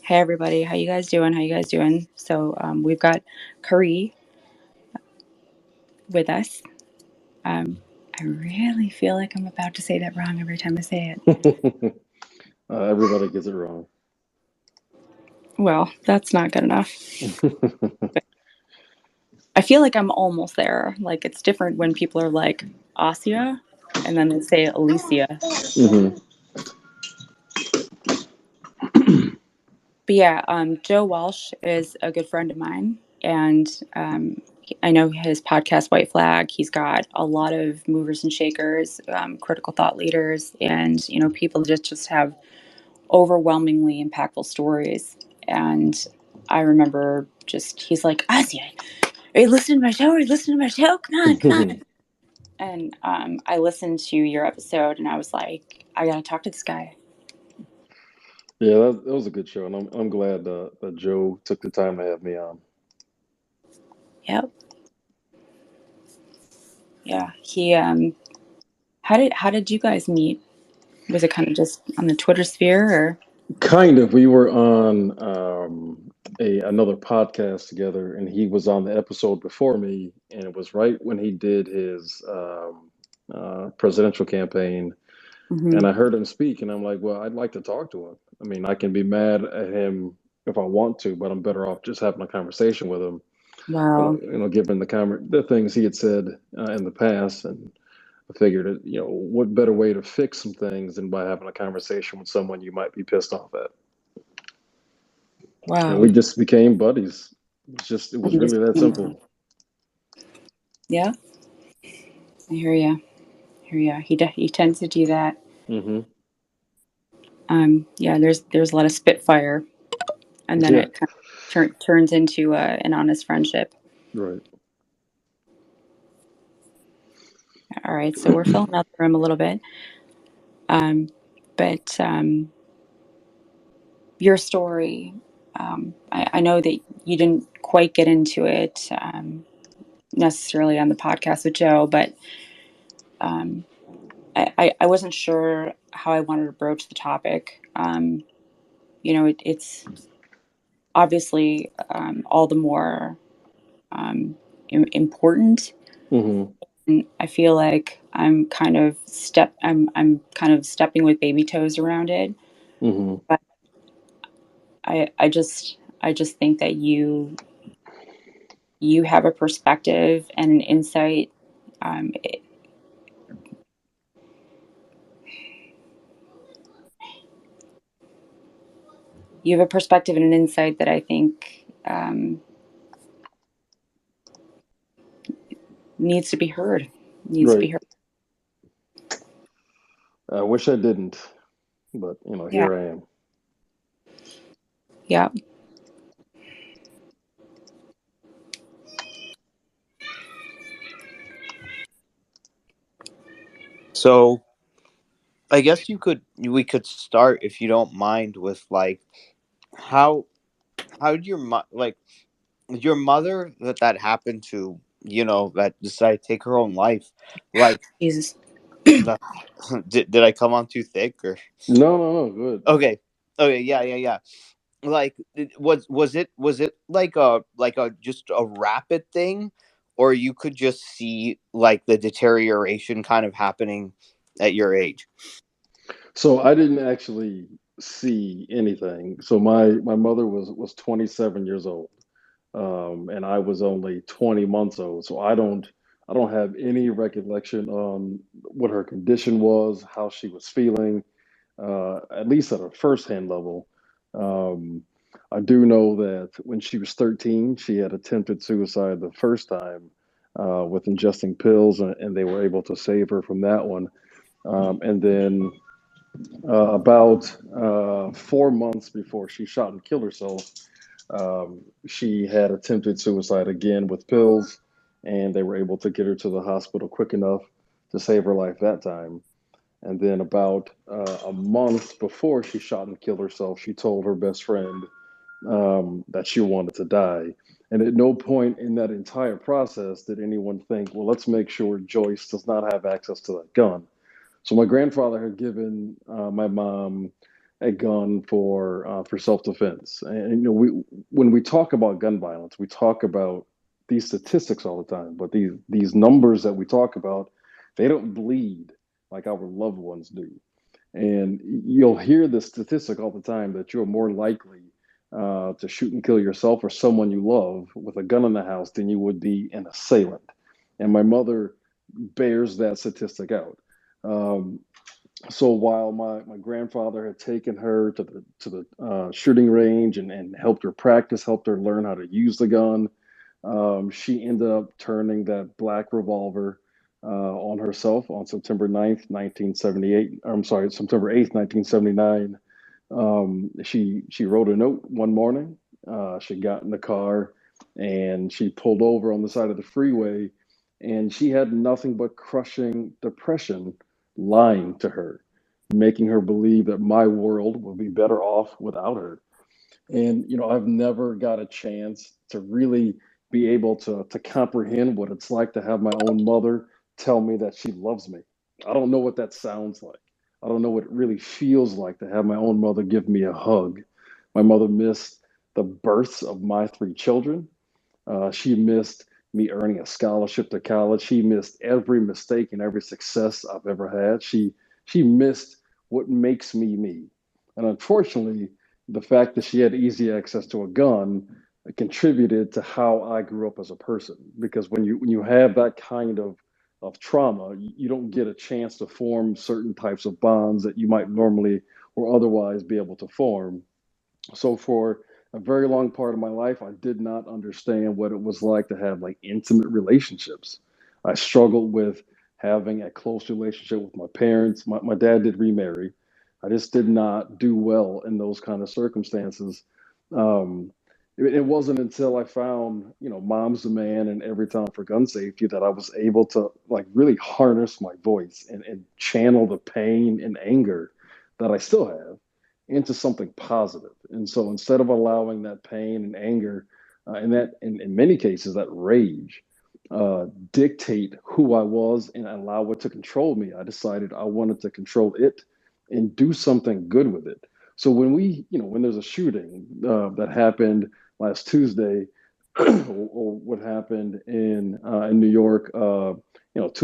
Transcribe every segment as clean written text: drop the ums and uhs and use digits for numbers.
Hey everybody, how you guys doing? How you guys doing? So we've got Khary with us. Um, I really feel like I'm about to say that wrong every time I say it. Everybody gets it wrong. Well, that's not good enough. I feel like I'm almost there. Like it's different when people are like Asia and then they say Alicia. hmm But yeah, Joe Walsh is a good friend of mine, and I know his podcast White Flag. He's got a lot of movers and shakers, critical thought leaders, and people just have overwhelmingly impactful stories. And I remember just he's like, Asia, are you listening to my show? Are you listening to my show? Come on, come on. And I listened to your episode, and I was like, I gotta talk to this guy. Yeah, that was a good show, and I'm glad that Joe took the time to have me on. Yep, yeah. He how did you guys meet? Was it kind of just on the Twitter sphere or? Kind of. We were on a another podcast together, and he was on the episode before me, and it was right when he did his presidential campaign, and Hmm. I heard him speak, and I'm like, well, I'd like to talk to him. I mean, I can be mad at him if I want to, but I'm better off just having a conversation with him. Wow. Given the things he had said in the past, and I figured, what better way to fix some things than by having a conversation with someone you might be pissed off at, and Wow. we just became buddies. It was And just, really that simple. yeah, I hear you. Hear you. He tends to do that. hmm Yeah, there's a lot of spitfire, and then Yeah, it kind of turns into an honest friendship. right. All right, so we're filling out the room a little bit, um, but your story. I know that you didn't quite get into it necessarily on the podcast with Joe, but um, I wasn't sure how I wanted to broach the topic. It's obviously all the more important, hmm and I feel like I'm kind of stepping with baby toes around it. hmm But I just think that you have a perspective and an insight. Um, you have a perspective and an insight that I think needs to be heard. Needs to be Right. heard. I wish I didn't, but Yeah. here I am. Yeah. So I guess we could start if you don't mind with like how how did your mother that happened to, that decided to take her own life, like Jesus. the, did I come on too thick or No, no, no, good. okay. Okay, yeah. Like was it like a just a rapid thing, or you could just see like the deterioration kind of happening at your age? So I didn't actually see anything. So my mother was 27 years old, and I was only 20 months old. So I don't have any recollection on what her condition was, how she was feeling, at least at a firsthand level. Um, I do know that when she was 13, she had attempted suicide the first time with ingesting pills, and they were able to save her from that one. And then about 4 months before she shot and killed herself, she had attempted suicide again with pills, and they were able to get her to the hospital quick enough to save her life that time. And then, about a month before she shot and killed herself, she told her best friend that she wanted to die. And at no point in that entire process did anyone think, well, let's make sure Joyce does not have access to that gun. So my grandfather had given my mom a gun for self-defense. And you know, we when we talk about gun violence, we talk about these statistics all the time, but these numbers that we talk about, they don't bleed like our loved ones do. And you'll hear the statistic all the time that you're more likely to shoot and kill yourself or someone you love with a gun in the house than you would be an assailant. And my mother bears that statistic out. Um, so while my grandfather had taken her to the shooting range and helped her practice, helped her learn how to use the gun, she ended up turning that black revolver on herself on September 9th, 1978. I'm sorry, September 8th, 1979. She wrote a note one morning. She got in the car and she pulled over on the side of the freeway, and she had nothing but crushing depression lying to her, making her believe that my world would be better off without her. And you know, I've never got a chance to really be able to comprehend what it's like to have my own mother tell me that she loves me. I don't know what that sounds like. I don't know what it really feels like to have my own mother give me a hug. My mother missed the births of my three children. She missed me earning a scholarship to college. She missed every mistake and every success I've ever had. She missed what makes me me. And unfortunately, the fact that she had easy access to a gun contributed to how I grew up as a person. Because when you have that kind of trauma, you don't get a chance to form certain types of bonds that you might normally or otherwise be able to form. So for a very long part of my life, I did not understand what it was like to have like intimate relationships. I struggled with having a close relationship with my parents. My dad did remarry. I just did not do well in those kind of circumstances. Um, it wasn't until I found, you know, Mom's the Man and Every Time for Gun Safety that I was able to like really harness my voice and channel the pain and anger that I still have into something positive. And so instead of allowing that pain and anger, and that in many cases that rage, dictate who I was and allow it to control me, I decided I wanted to control it and do something good with it. So when there's a shooting that happened last Tuesday, or what happened in New York, 2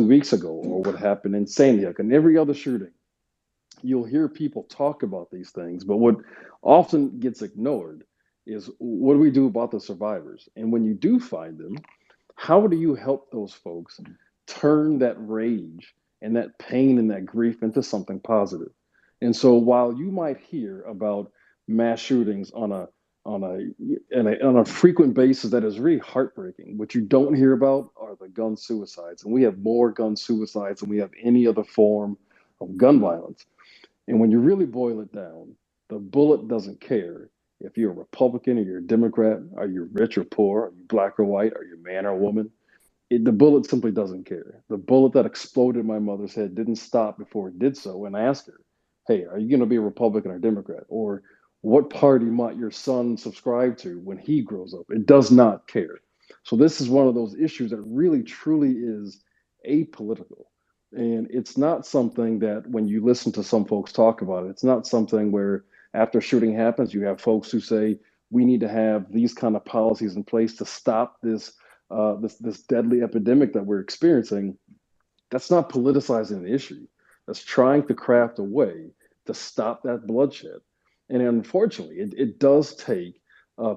weeks ago, or what happened in Sandy Hook, and every other shooting, you'll hear people talk about these things, but what often gets ignored is what do we do about the survivors? And when you do find them, how do you help those folks turn that rage and that pain and that grief into something positive? And so while you might hear about mass shootings on a frequent basis that is really heartbreaking, what you don't hear about are the gun suicides. And we have more gun suicides than we have any other form of gun violence. And when you really boil it down, the bullet doesn't care if you're a Republican or you're a Democrat, are you rich or poor, are you black or white, are you man or woman? The bullet simply doesn't care. The bullet that exploded in my mother's head didn't stop before it did so and ask her, hey, are you going to be a Republican or Democrat? Or what party might your son subscribe to when he grows up? It does not care. So this is one of those issues that really, truly is apolitical. And it's not something that when you listen to some folks talk about it, it's not something where after shooting happens, you have folks who say, we need to have these kind of policies in place to stop this deadly epidemic that we're experiencing. That's not politicizing the issue. That's trying to craft a way to stop that bloodshed. And unfortunately, it does take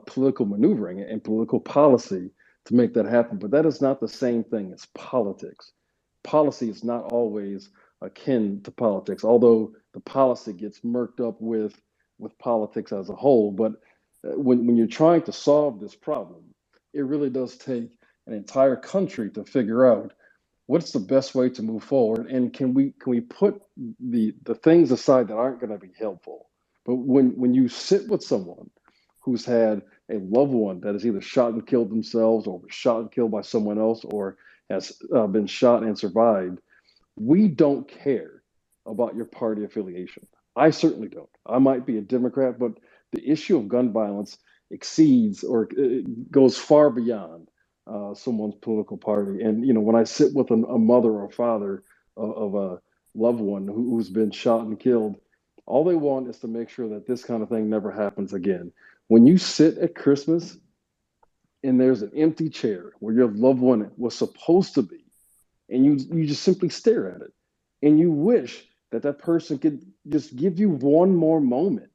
political maneuvering and political policy to make that happen. But that is not the same thing as politics. Policy is not always akin to politics, although the policy gets murked up with politics as a whole. But when you're trying to solve this problem, it really does take an entire country to figure out what's the best way to move forward, and can we put the things aside that aren't going to be helpful. But when you sit with someone who's had a loved one that has either shot and killed themselves or was shot and killed by someone else or has been shot and survived, we don't care about your party affiliation. I certainly don't. I might be a Democrat, but the issue of gun violence exceeds or goes far beyond someone's political party. And you know, when I sit with a mother or father of a loved one who's been shot and killed, All they want is to make sure that this kind of thing never happens again. When you sit at Christmas and there's an empty chair where your loved one was supposed to be, and you just simply stare at it, and you wish that that person could just give you one more moment.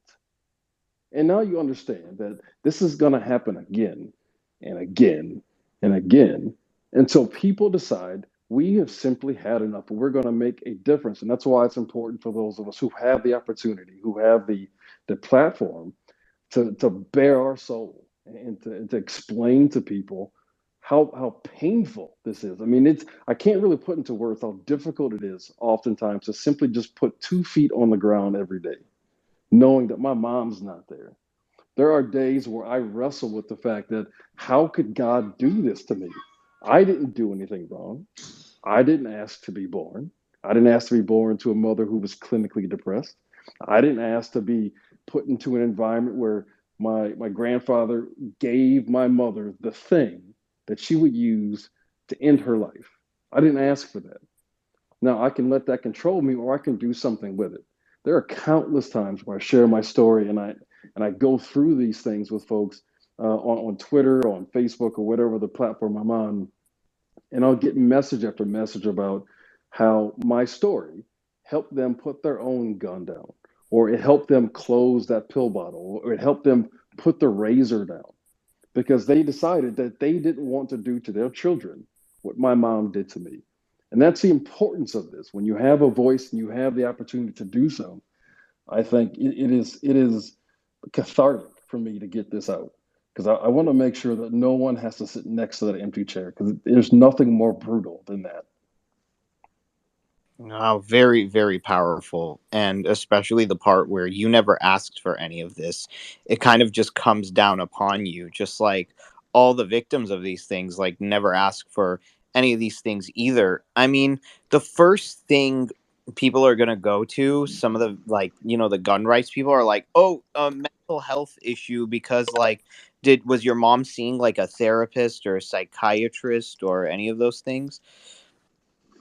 And now you understand that this is going to happen again and again and again until people decide we have simply had enough and we're going to make a difference. And that's why it's important for those of us who have the opportunity, who have the platform to bare our soul and to explain to people how painful this is. I mean, I can't really put into words how difficult it is oftentimes to simply just put 2 feet on the ground every day, knowing that my mom's not there. There are days where I wrestle with the fact that how could God do this to me? I didn't do anything wrong. I didn't ask to be born. I didn't ask to be born to a mother who was clinically depressed. I didn't ask to be put into an environment where my grandfather gave my mother the thing that she would use to end her life. I didn't ask for that. Now I can let that control me or I can do something with it. There are countless times where I share my story and I go through these things with folks on Twitter, on Facebook, or whatever the platform I'm on, and I'll get message after message about how my story helped them put their own gun down, or it helped them close that pill bottle, or it helped them put the razor down because they decided that they didn't want to do to their children what my mom did to me. And that's the importance of this. When you have a voice and you have the opportunity to do so, I think it is cathartic for me to get this out because I want to make sure that no one has to sit next to that empty chair because there's nothing more brutal than that. Oh, very, very powerful. And especially the part where you never asked for any of this. It kind of just comes down upon you, just like all the victims of these things, like never ask for any of these things either. I mean, the first thing people are going to go to, some of the, like, the gun rights people are like, oh, a mental health issue because, like, was your mom seeing like a therapist or a psychiatrist or any of those things?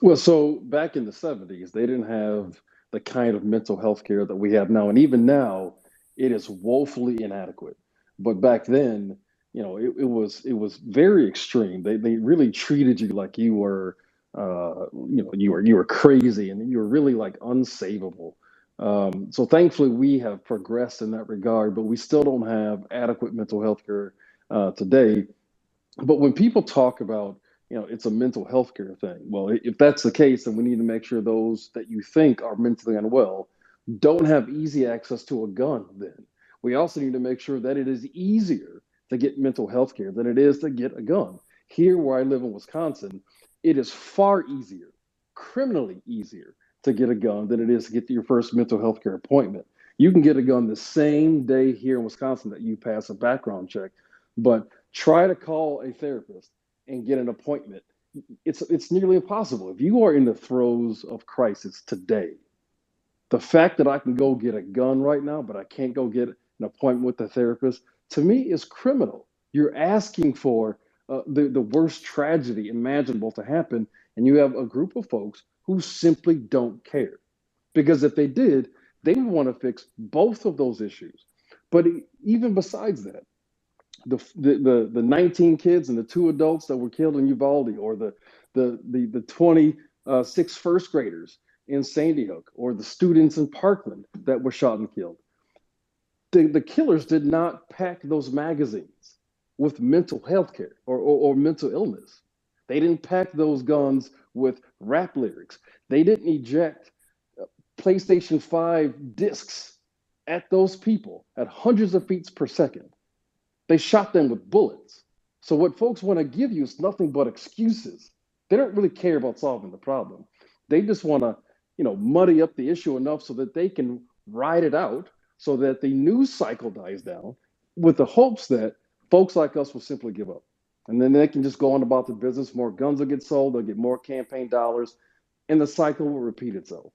Well, so back in the 70s, they didn't have the kind of mental health care that we have now. And even now, it is woefully inadequate. But back then, it was very extreme. They really treated you like you were you were crazy and you were really like unsavable. So thankfully we have progressed in that regard, but we still don't have adequate mental health care today. But when people talk about, it's a mental health care thing, well, if that's the case, then we need to make sure those that you think are mentally unwell don't have easy access to a gun. Then we also need to make sure that it is easier to get mental health care than it is to get a gun. Here, where I live in Wisconsin, it is far easier, criminally easier, to get a gun than it is to get your first mental health care appointment. You can get a gun the same day here in Wisconsin that you pass a background check, but try to call a therapist and get an appointment. It's nearly impossible. If you are in the throes of crisis today, the fact that I can go get a gun right now, but I can't go get an appointment with a therapist, to me is criminal. You're asking for the worst tragedy imaginable to happen, and you have a group of folks who simply don't care. Because if they did, they would want to fix both of those issues. But even besides that, the 19 kids and the 2 adults that were killed in Uvalde, or the 26 first graders in Sandy Hook, or the students in Parkland that were shot and killed. The killers did not pack those magazines with mental health care or mental illness. They didn't pack those guns with rap lyrics. They didn't eject PlayStation 5 discs at those people at hundreds of feet per second. They shot them with bullets. So what folks want to give you is nothing but excuses. They don't really care about solving the problem. They just want to, muddy up the issue enough so that they can ride it out so that the news cycle dies down with the hopes that folks like us will simply give up. And then they can just go on about their business. More guns will get sold, they'll get more campaign dollars, and the cycle will repeat itself.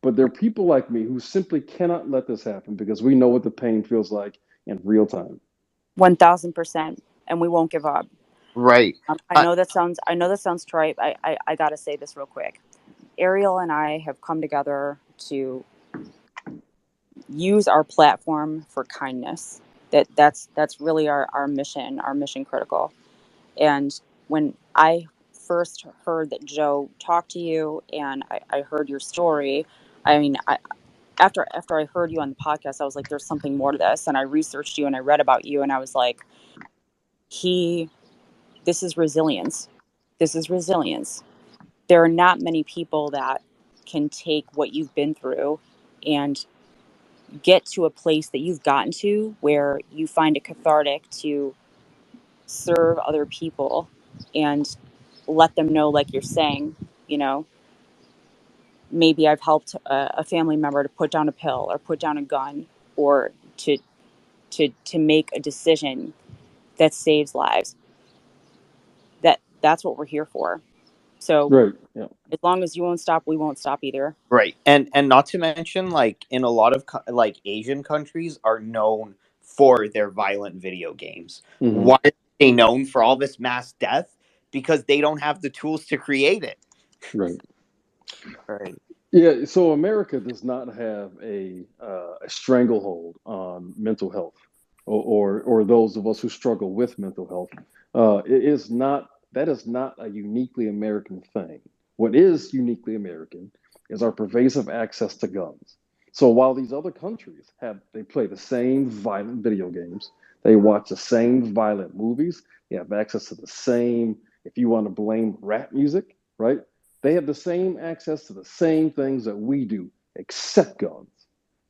But there are people like me who simply cannot let this happen because we know what the pain feels like in real time. 1000%, and we won't give up. Right. I know that sounds trite. I gotta say this real quick. Ariel and I have come together to use our platform for kindness. That's really our mission, our mission critical. And when I first heard that Joe talked to you and I heard your story, I mean, after I heard you on the podcast, I was like, there's something more to this. And I researched you and I read about you and I was like, he, this is resilience. This is resilience. There are not many people that can take what you've been through and get to a place that you've gotten to where you find it cathartic to serve other people and let them know, like you're saying, you know, maybe I've helped a family member to put down a pill or put down a gun or to make a decision that saves lives. That's what we're here for. So Right. Yeah. as long as you won't stop, we won't stop either. Right. And not to mention, like, in a lot of like Asian countries are known for their violent video games. Hmm. Why are they known for all this mass death? Because they don't have the tools to create it. Right. Right. Yeah. So America does not have a stranglehold on mental health, or those of us who struggle with mental health. It is not that is not a uniquely American thing. What is uniquely American is our pervasive access to guns. So while these other countries they play the same violent video games, they watch the same violent movies, they have access to the same, if you want to blame rap music, right? They have the same access to the same things that we do, except guns.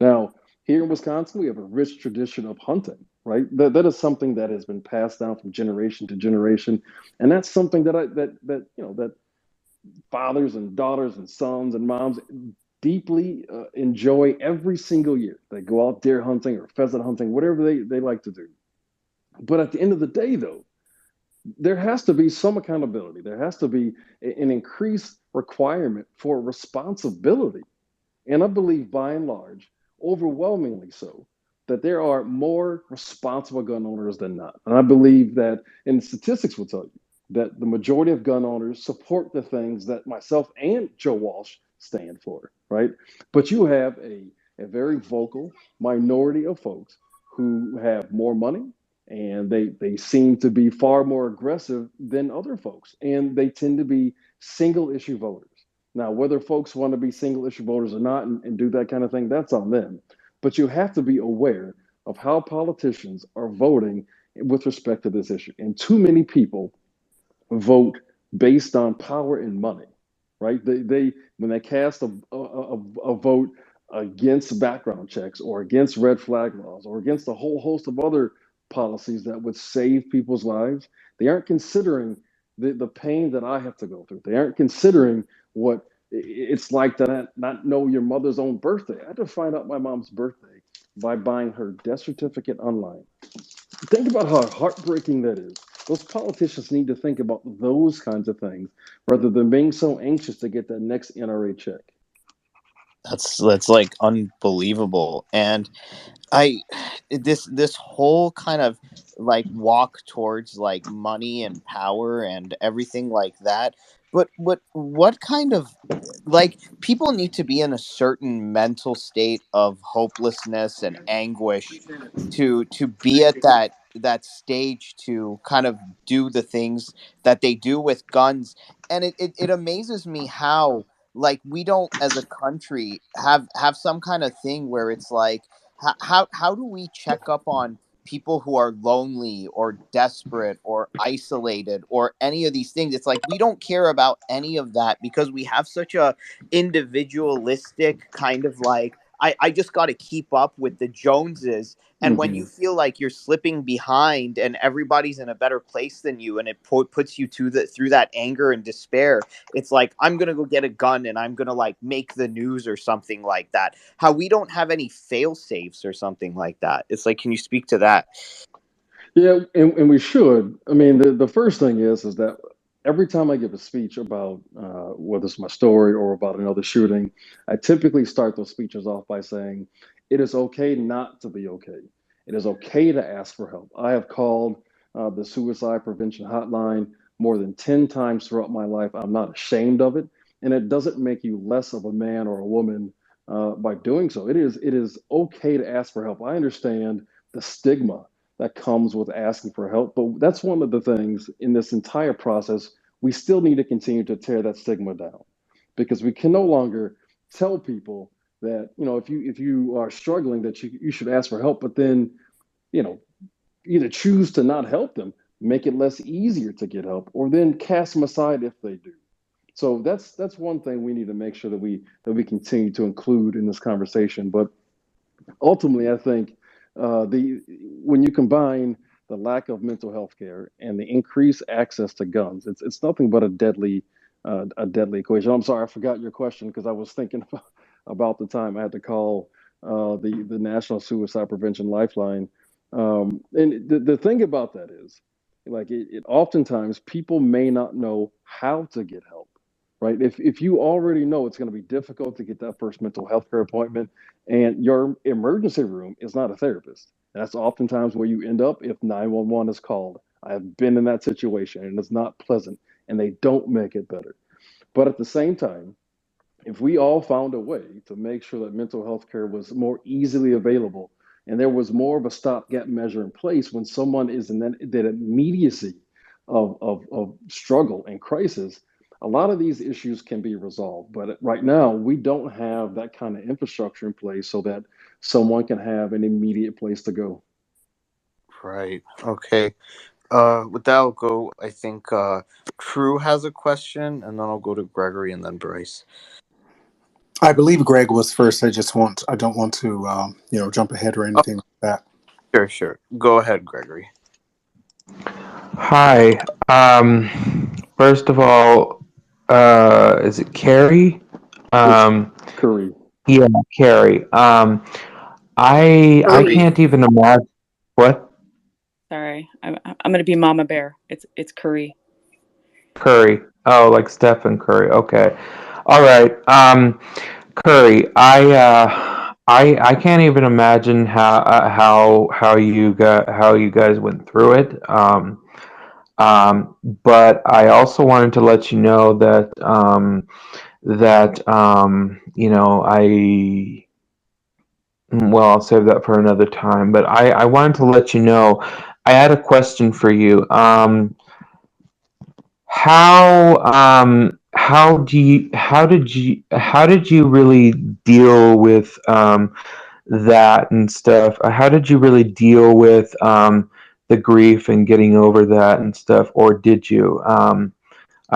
Now, here in Wisconsin, we have a rich tradition of hunting, right? That is something that has been passed down from generation to generation, and that's something that fathers and daughters and sons and moms deeply enjoy every single year. They go out deer hunting or pheasant hunting, whatever they like to do. But at the end of the day, though, there has to be some accountability. There has to be an increased requirement for responsibility. And I believe by and large, overwhelmingly so, that there are more responsible gun owners than not. And I believe that, and statistics will tell you, that the majority of gun owners support the things that myself and Joe Walsh stand for, right? But you have a very vocal minority of folks who have more money, and they seem to be far more aggressive than other folks. And they tend to be single issue voters. Now, whether folks want to be single issue voters or not and do that kind of thing, that's on them. But you have to be aware of how politicians are voting with respect to this issue. And too many people vote based on power and money, right? They when they cast a vote against background checks or against red flag laws or against a whole host of other policies that would save people's lives, they aren't considering the pain that I have to go through. They aren't considering what it's like to not know your mother's own birthday. I had to find out my mom's birthday by buying her death certificate online. Think about how heartbreaking that is. Those politicians need to think about those kinds of things rather than being so anxious to get that next NRA check. That's like unbelievable. And I this whole kind of like walk towards like money and power and everything like that. But what kind of, like, people need to be in a certain mental state of hopelessness and anguish to be at that stage to kind of do the things that they do with guns. And it amazes me how, like, we don't as a country have some kind of thing where it's like, how do we check up on people who are lonely or desperate or isolated or any of these things? It's like we don't care about any of that because we have such a individualistic kind of like, I just got to keep up with the Joneses. And when Mm-hmm. you feel like you're slipping behind and everybody's in a better place than you, and it puts you to the through that anger and despair, it's like, I'm gonna go get a gun and I'm gonna like make the news or something like that. How we don't have any fail safes or something like that. It's like, can you speak to that? Yeah, and we should. I mean, the first thing is that every time I give a speech about whether it's my story or about another shooting, I typically start those speeches off by saying, "It is okay not to be okay. It is okay to ask for help." I have called the suicide prevention hotline more than 10 times throughout my life. I'm not ashamed of it, and it doesn't make you less of a man or a woman by doing so. It is okay to ask for help. I understand the stigma that comes with asking for help, but that's one of the things in this entire process we still need to continue to tear that stigma down, because we can no longer tell people that, if you are struggling, that you should ask for help, but then, you know either choose to not help them, make it less easier to get help, or then cast them aside if they do. So that's one thing we need to make sure that we continue to include in this conversation. But ultimately, I think the when you combine the lack of mental health care and the increased access to guns, it's nothing but a deadly equation. I'm sorry, I forgot your question because I was thinking about the time I had to call the National Suicide Prevention Lifeline. And the thing about that is, like, it oftentimes people may not know how to get help, right? If you already know it's going to be difficult to get that first mental health care appointment, and your emergency room is not a therapist, that's oftentimes where you end up if 911 is called. I have been in that situation, and it's not pleasant, and they don't make it better. But at the same time, if we all found a way to make sure that mental health care was more easily available, and there was more of a stopgap measure in place when someone is in that immediacy of struggle and crisis, a lot of these issues can be resolved. But right now, we don't have that kind of infrastructure in place so that someone can have an immediate place to go. Right. Okay. With that, I'll go. I think True has a question, and then I'll go to Gregory and then Bryce. I believe Greg was first. I don't want to, jump ahead or Oh, anything like that. sure, sure. Go ahead, Gregory. Hi. First of all, is it Carrie? It's Um, Curry. yeah, Carrie. I Hurry. can't even imagine what Sorry, I'm gonna be Mama Bear. It's Curry. Curry. Oh, like Stephen Curry. Okay. All right. Curry. I can't even imagine how you guys went through it. But I also wanted to let you know that well, I'll save that for another time. But I wanted to let you know I had a question for you. How did you really deal with that and stuff? How did you really deal with the grief and getting over that and stuff, or did you? I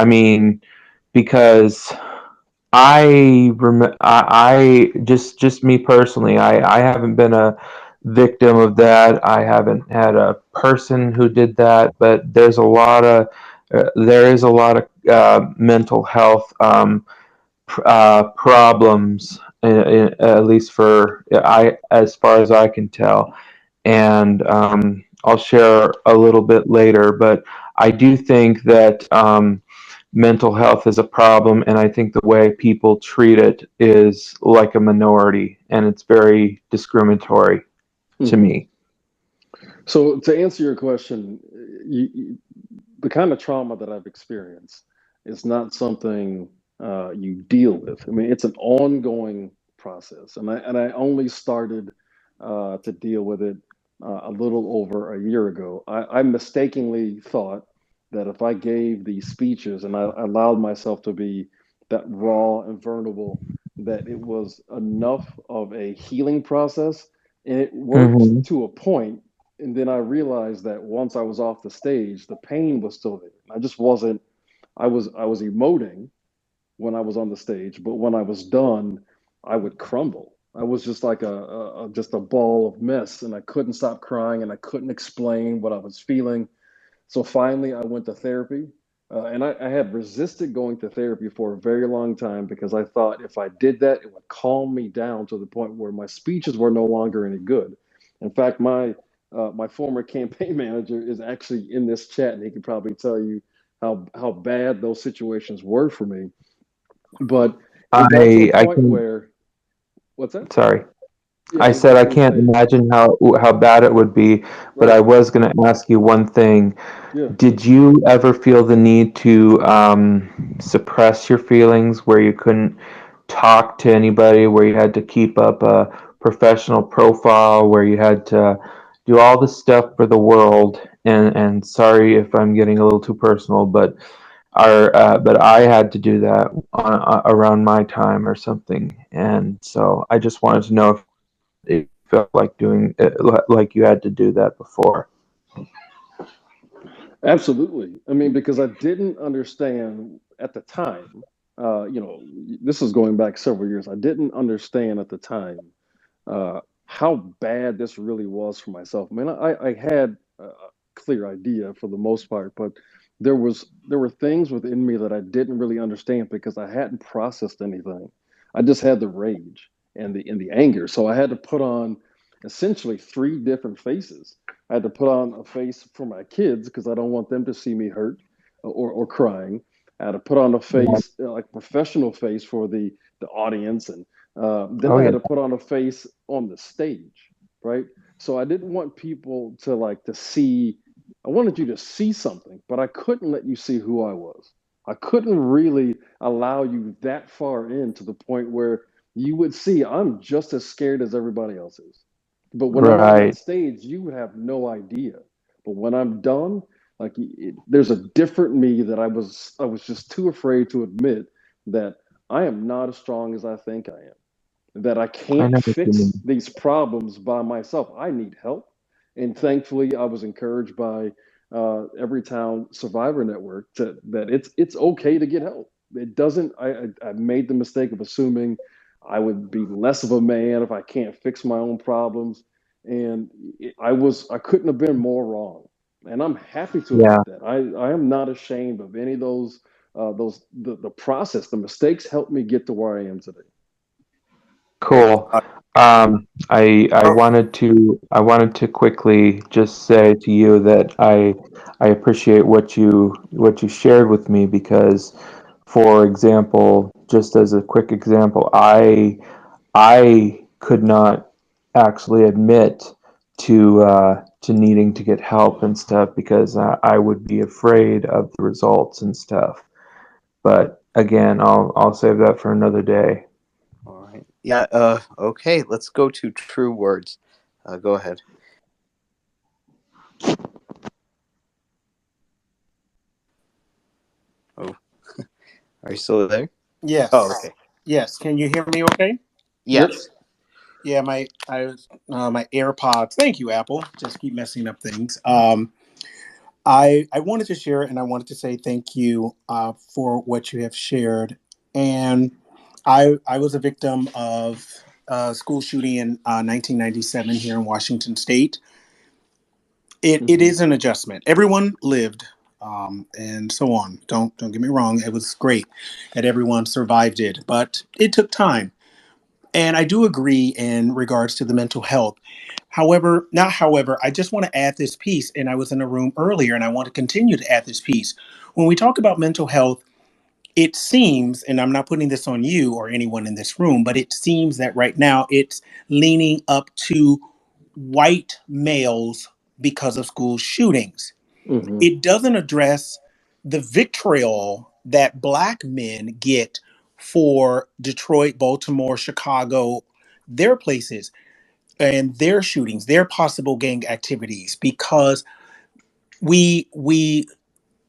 mean, because I just me personally, I haven't been a victim of that. I haven't had a person who did that, but there is a lot of mental health problems, at least for as far as I can tell, and I'll share a little bit later. But I do think that mental health is a problem, and I think the way people treat it is like a minority, and it's very discriminatory to Mhm. me. So to answer your question, the kind of trauma that I've experienced is not something you deal with. I mean, it's an ongoing process, and I only started to deal with it a little over a year ago. I mistakenly thought that if I gave these speeches and I allowed myself to be that raw and vulnerable, that it was enough of a healing process, and it worked Hmm. to a point, and then I realized that once I was off the stage, the pain was still there. I just wasn't. I was emoting when I was on the stage, but when I was done, I would crumble. I was just like just a ball of mess, and I couldn't stop crying, and I couldn't explain what I was feeling. So finally, I went to therapy, and I had resisted going to therapy for a very long time because I thought if I did that, it would calm me down to the point where my speeches were no longer any good. In fact, my former campaign manager is actually in this chat, and he could probably tell you how bad those situations were for me. But it got to a I point can where, what's that? sorry. Yeah, I I was said just I going to can't say, imagine how bad it would be, but I right. was going to ask you one thing. Yeah. Did you ever feel the need to suppress your feelings where you couldn't talk to anybody, where you had to keep up a professional profile, where you had to do all this stuff for the world. And sorry if I'm getting a little too personal, but but I had to do that around my time or something. And so I just wanted to know if it felt like doing it, like you had to do that before. Absolutely. I mean, because I didn't understand at the time, this is going back several years. I didn't understand at the time how bad this really was for myself. I mean, I had a clear idea for the most part, but there were things within me that I didn't really understand because I hadn't processed anything. I just had the rage and the anger. So I had to put on essentially three different faces. I had to put on a face for my kids because I don't want them to see me hurt or crying. I had to put on a Yeah. face, like professional face for the audience, and then Oh I had yeah. to put on a face on the stage, right? So I didn't want people to like to see. I wanted you to see something, but I couldn't let you see who I was. I couldn't really allow you that far in to the point where you would see I'm just as scared as everybody else is. But when I'm on that Right. stage, you would have no idea. But when I'm done, like there's a different me that I was just too afraid to admit that I am not as strong as I think I am, that I I can't know what you fix mean. these problems by myself. I need help. And thankfully, I was encouraged by Every Town Survivor Network that it's okay to get help. It doesn't. I made the mistake of assuming I would be less of a man if I can't fix my own problems, and I couldn't have been more wrong. And I'm happy to Yeah. admit that. I am not ashamed of any of the process. The mistakes helped me get to where I am today. Thanks. Cool. I wanted to quickly just say to you that I appreciate what you shared with me, because, for example, just as a quick example, I could not actually admit to needing to get help and stuff, because I would be afraid of the results and stuff. But again, I'll save that for another day. All right. Yeah. Okay. Let's go to true words. Go ahead. Oh, are you still there? Oh, Yes. okay. Yes. Can you hear me okay? Yep. Yes. Yeah, my AirPods. Thank you, Apple. Just keep messing up things. I wanted to share, and I wanted to say thank you for what you have shared. And I was a victim of a school shooting in 1997 here in Washington State. It Hmm. is an adjustment. Everyone lived, and so on. Don't get me wrong. It was great that everyone survived it, but it took time. And I do agree in regards to the mental health. However, I just want to add this piece. And I was in a room earlier, and I want to continue to add this piece. When we talk about mental health, it seems, and I'm not putting this on you or anyone in this room, but it seems that right now it's leaning up to white males because of school shootings. Hmm. It doesn't address the vitriol that black men get for Detroit, Baltimore, Chicago, their places, and their shootings, their possible gang activities, because we we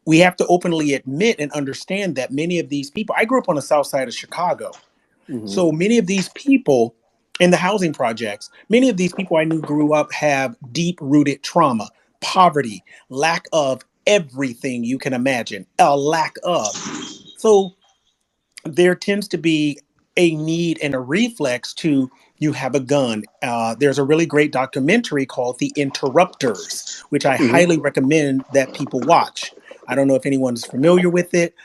we have to openly admit and understand that many of these people. I grew up on the south side of Chicago, Hmm. so many of these people in the housing projects, many of these people I knew grew up have deep rooted trauma, poverty, lack of everything you can imagine, a lack of. So there tends to be a need and a reflex to you have a gun. There's a really great documentary called The Interrupters, which I Hmm. highly recommend that people watch. I don't know if anyone's familiar with it.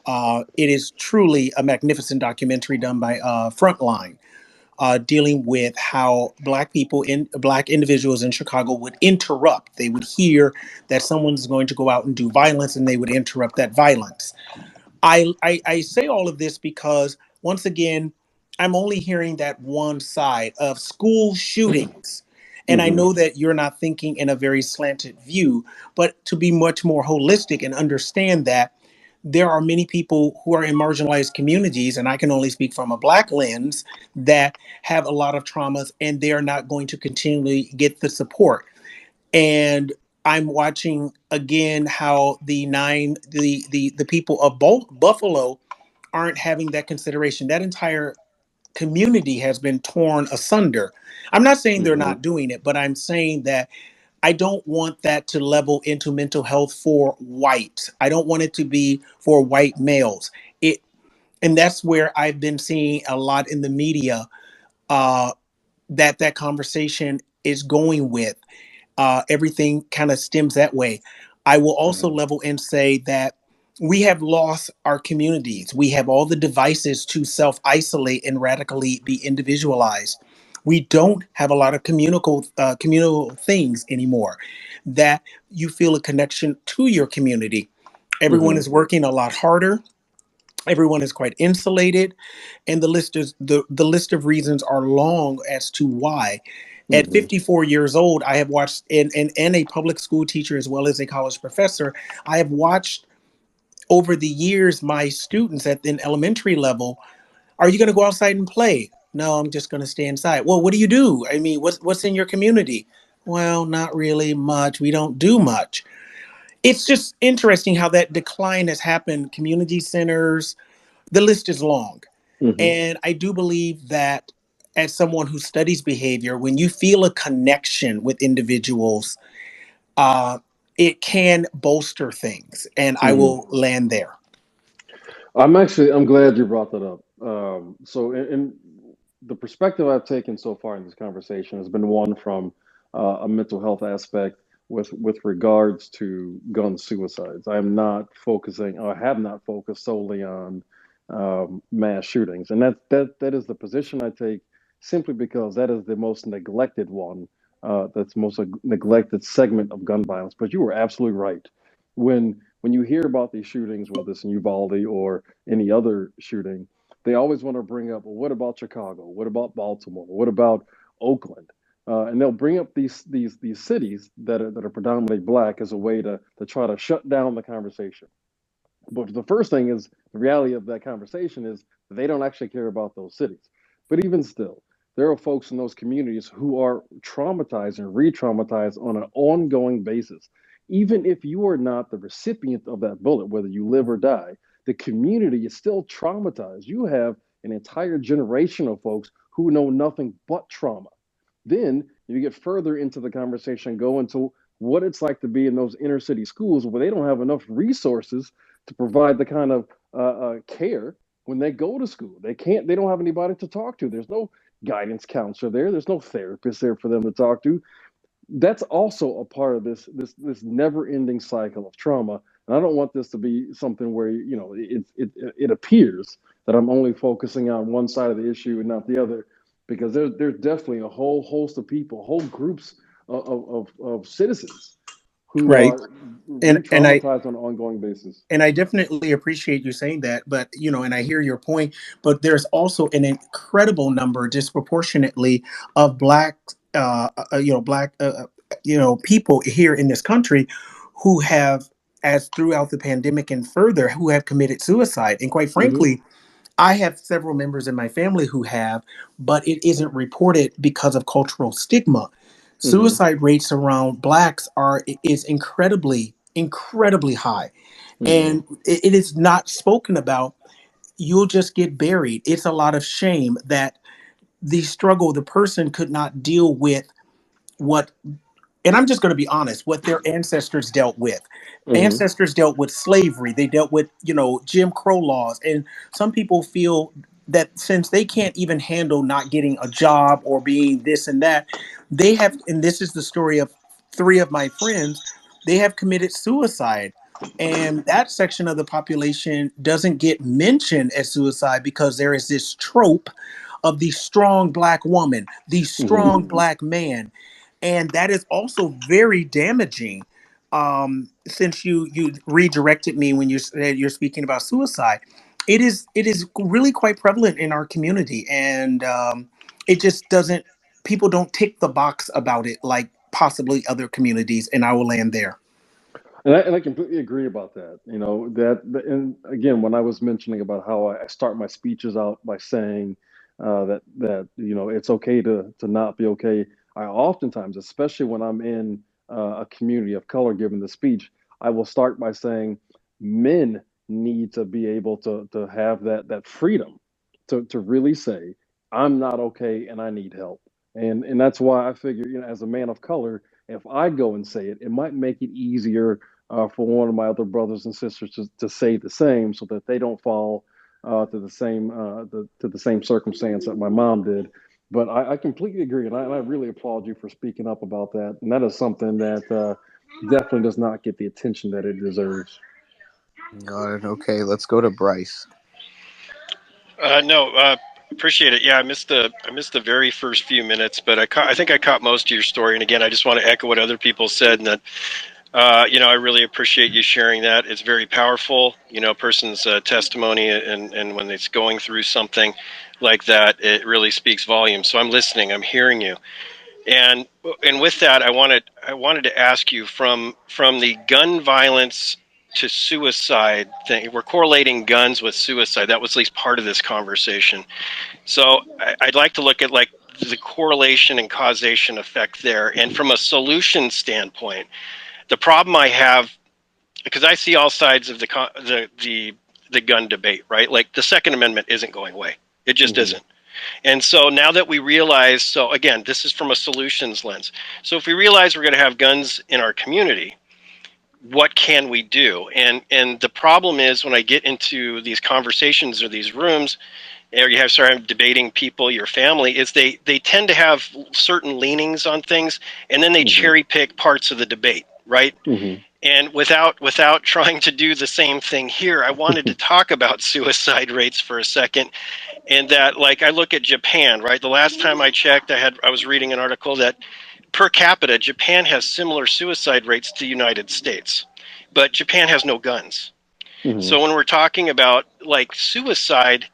It is truly a magnificent documentary done by Frontline, dealing with how black individuals in Chicago would interrupt. They would hear that someone's going to go out and do violence, and they would interrupt that violence. I say all of this because, once again, I'm only hearing that one side of school shootings. And I Hmm. know that you're not thinking in a very slanted view, but to be much more holistic and understand that there are many people who are in marginalized communities, and I can only speak from a Black lens, that have a lot of traumas and they are not going to continually get the support. And I'm watching again how the people of Buffalo aren't having that consideration. That entire community has been torn asunder. I'm not saying they're Hmm. not doing it, but I'm saying that I don't want that to level into mental health for whites. I don't want it to be for white males. It and that's where I've been seeing a lot in the media, uh, that conversation is going with. Everything kind of stems that way. I will also Hmm. level and say that we have lost our communities. We have all the devices to self isolate and radically be individualized. We don't have a lot of communal things anymore. That you feel a connection to your community. Everyone Hmm. is working a lot harder. Everyone is quite insulated, and the list of reasons are long as to why. At Hmm. 54 years old, I have watched, and a public school teacher as well as a college professor, I have watched over the years my students at an elementary level. Are you going to go outside and play? No, I'm just going to stay inside. Well, what do you do? I mean, what's in your community? Well, not really much. We don't do much. It's just interesting how that decline has happened. Community centers, the list is long. Hmm. And I do believe that, as someone who studies behavior, when you feel a connection with individuals, uh, it can bolster things. And I Hmm. will land there. I'm glad you brought that up. So, in the perspective I've taken so far in this conversation has been one from a mental health aspect with regards to gun suicides. I am not focusing, or have not focused solely on mass shootings, and that is the position I take simply because that is the most neglected one. That's the most neglected segment of gun violence. But you were absolutely right. When you hear about these shootings, whether it's in Uvalde or any other shooting, they always want to bring up, well, what about Chicago? What about Baltimore? What about Oakland? And they'll bring up these cities that are predominantly black as a way to try to shut down the conversation. But the first thing is the reality of that conversation is they don't actually care about those cities. But even still, there are folks in those communities who are traumatized and re-traumatized on an ongoing basis. Even if you are not the recipient of that bullet, whether you live or die, the community is still traumatized. You have an entire generation of folks who know nothing but trauma. Then you get further into the conversation, go into what it's like to be in those inner city schools where they don't have enough resources to provide the kind of care when they go to school. They don't have anybody to talk to. There's no guidance counselor there. There's no therapist there for them to talk to. That's also a part of this never ending cycle of trauma. And I don't want this to be something where it appears that I'm only focusing on one side of the issue and not the other, because there's definitely a whole host of people, whole groups of citizens who Right. are And re-traumatized on an ongoing basis. I definitely appreciate you saying that, but and I hear your point, but there's also an incredible number, disproportionately, of black, people here in this country who have, as throughout the pandemic and further, who have committed suicide. And quite Hmm. frankly, I have several members in my family who have, but it isn't reported because of cultural stigma. Hmm. Suicide rates around blacks are is incredibly high, Hmm. and it is not spoken about. You'll just get buried. It's a lot of shame that the struggle, the person could not deal with what, and I'm just going to be honest, what their ancestors dealt with. Hmm. Ancestors dealt with slavery, they dealt with, Jim Crow laws. And some people feel that since they can't even handle not getting a job or being this and that, they have, and this is the story of three of my friends, they have committed suicide. And that section of the population doesn't get mentioned as suicide because there is this trope of the strong black woman, the Hmm. strong black man, and that is also very damaging. Since you redirected me when you said you're speaking about suicide, it is really quite prevalent in our community, and it just doesn't. People don't tick the box about it like possibly other communities, and I will land there. And I completely agree about that. And again, when I was mentioning about how I start my speeches out by saying that it's okay to not be okay. I oftentimes, especially when I'm in a community of color giving the speech, I will start by saying men need to be able to have that freedom to really say I'm not okay and I need help. And that's why I figure, as a man of color, if I go and say it, it might make it easier for one of my other brothers and sisters to say the same, so that they don't fall to the same circumstance that my mom did. But I completely agree, and I really applaud you for speaking up about that. And that is something that definitely does not get the attention that it deserves. Got it. Okay, let's go to Bryce. No, appreciate it. Yeah, I missed the very first few minutes, but I think I caught most of your story. And again, I just want to echo what other people said, and that I really appreciate you sharing that. It's very powerful. A person's testimony, and when it's going through something like that, it really speaks volumes. So I'm listening. I'm hearing you. And with that, I wanted to ask you from the gun violence to suicide thing. We're correlating guns with suicide. That was at least part of this conversation. So I'd like to look at like the correlation and causation effect there. And from a solution standpoint, the problem I have, because I see all sides of the gun debate, right? Like the Second Amendment isn't going away. It just Hmm. isn't. And so now that we realize, so again, this is from a solutions lens. So if we realize we're going to have guns in our community, what can we do? And the problem is when I get into these conversations or these rooms, or you have start debating people, your family, is they tend to have certain leanings on things, and then they Hmm. cherry pick parts of the debate, right? Hmm. And without trying to do the same thing here, I wanted to talk about suicide rates for a second. And that, like, I look at Japan, right? The last time I checked, I was reading an article that per capita, Japan has similar suicide rates to the United States, but Japan has no guns. Hmm. So when we're talking about like suicide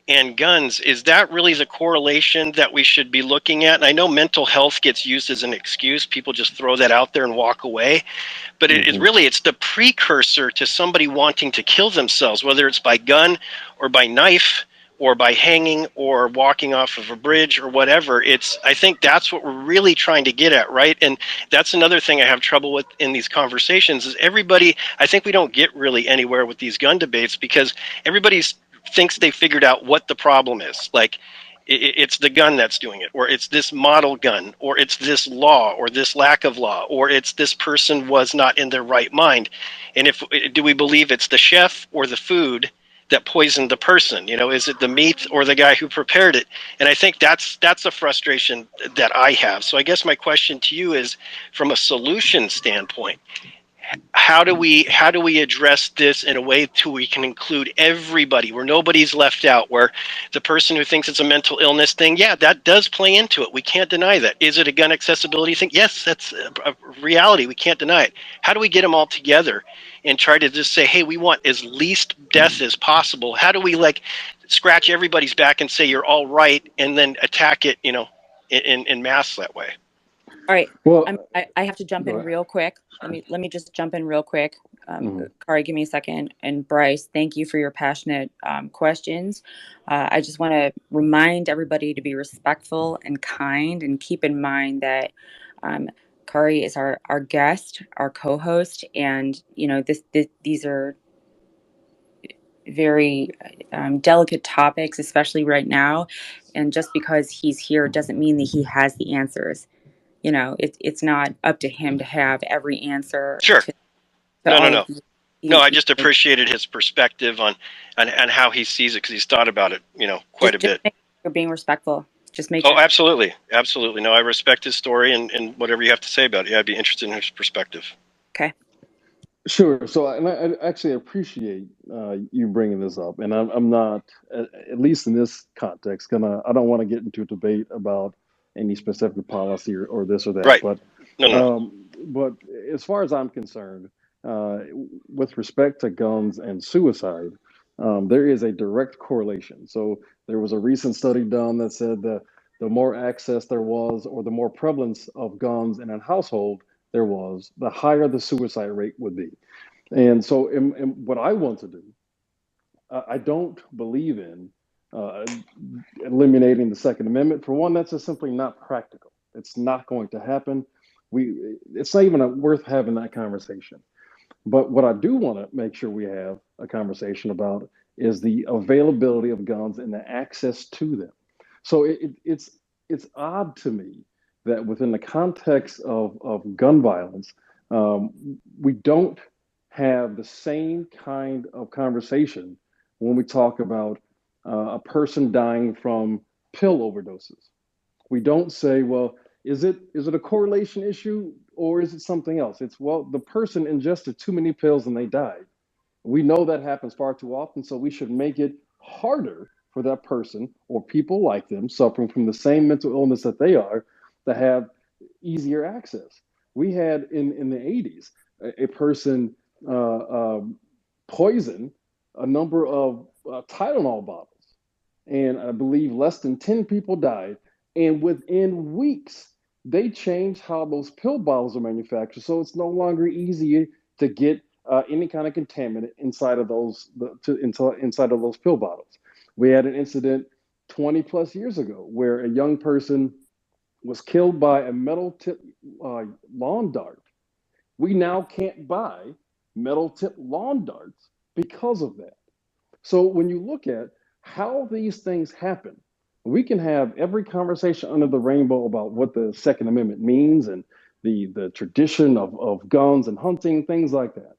and guns, is that really the correlation that we should be looking at? And I know mental health gets used as an excuse. People just throw that out there and walk away. But Hmm. it's the precursor to somebody wanting to kill themselves, whether it's by gun or by knife or by hanging or walking off of a bridge or whatever. I think that's what we're really trying to get at, right? And that's another thing I have trouble with in these conversations is everybody, I think we don't get really anywhere with these gun debates because everybody thinks they figured out what the problem is. Like it's the gun that's doing it, or it's this model gun, or it's this law, or this lack of law, or it's this person was not in their right mind. And if do we believe it's the chef or the food that poisoned the person? Is it the meat or the guy who prepared it? And I think that's a frustration that I have. So I guess my question to you is, from a solution standpoint, how do we address this in a way to we can include everybody, where nobody's left out, where the person who thinks it's a mental illness thing, yeah, that does play into it, we can't deny that. Is it a gun accessibility thing? Yes, that's a reality, we can't deny it. How do we get them all together and try to just say, hey, we want as least death as possible? How do we like scratch everybody's back and say you're all right, and then attack it, in mass that way? All right. Well, I have to jump go in ahead. real quick. Let me just jump in real quick. Hmm. Khary, give me a second. And Bryce, thank you for your passionate questions. I just want to remind everybody to be respectful and kind, and keep in mind that um, Khary is our guest, our co-host, and these are very delicate topics, especially right now. And just because he's here doesn't mean that he has the answers. It's not up to him to have every answer Sure. to No, no, all no. of these. No, I these just appreciated his perspective on how he sees it, because he's thought about it, quite a just bit. make sure you're being respectful. Just make Oh, sure. absolutely, absolutely. No, I respect his story and whatever you have to say about it. Yeah, I'd be interested in his perspective. Okay. Sure. So, and I actually appreciate you bringing this up, and I'm not, at least in this context, I don't want to get into a debate about any specific policy or this or that. Right. No, no, no. But as far as I'm concerned, uh, with respect to guns and suicide, there is a direct correlation. So there was a recent study done that said that the more access there was, or the more prevalence of guns in a household, there was, the higher the suicide rate would be. And so, what I want to do, I don't believe in uh, eliminating the Second Amendment. For one, that's just simply not practical. It's not going to happen. It's not even worth having that conversation. But what I do want to make sure we have a conversation about is the availability of guns and the access to them. So it's odd to me that within the context of gun violence, we don't have the same kind of conversation when we talk about a person dying from pill overdoses. We don't say, well, is it a correlation issue or is it something else? It's, well, the person ingested too many pills and they died. We know that happens far too often, so we should make it harder for that person or people like them suffering from the same mental illness that they are to have easier access. We had in the 80s a person poison a number of Tylenol bottles, and I believe less than 10 people died. And within weeks, they changed how those pill bottles are manufactured, so it's no longer easy to get any kind of contaminant inside of inside of those pill bottles. We had an incident 20 plus years ago where a young person was killed by a metal tip lawn dart. We now can't buy metal tip lawn darts because of that. So when you look at how these things happen, we can have every conversation under the rainbow about what the Second Amendment means and the tradition of guns and hunting, things like that.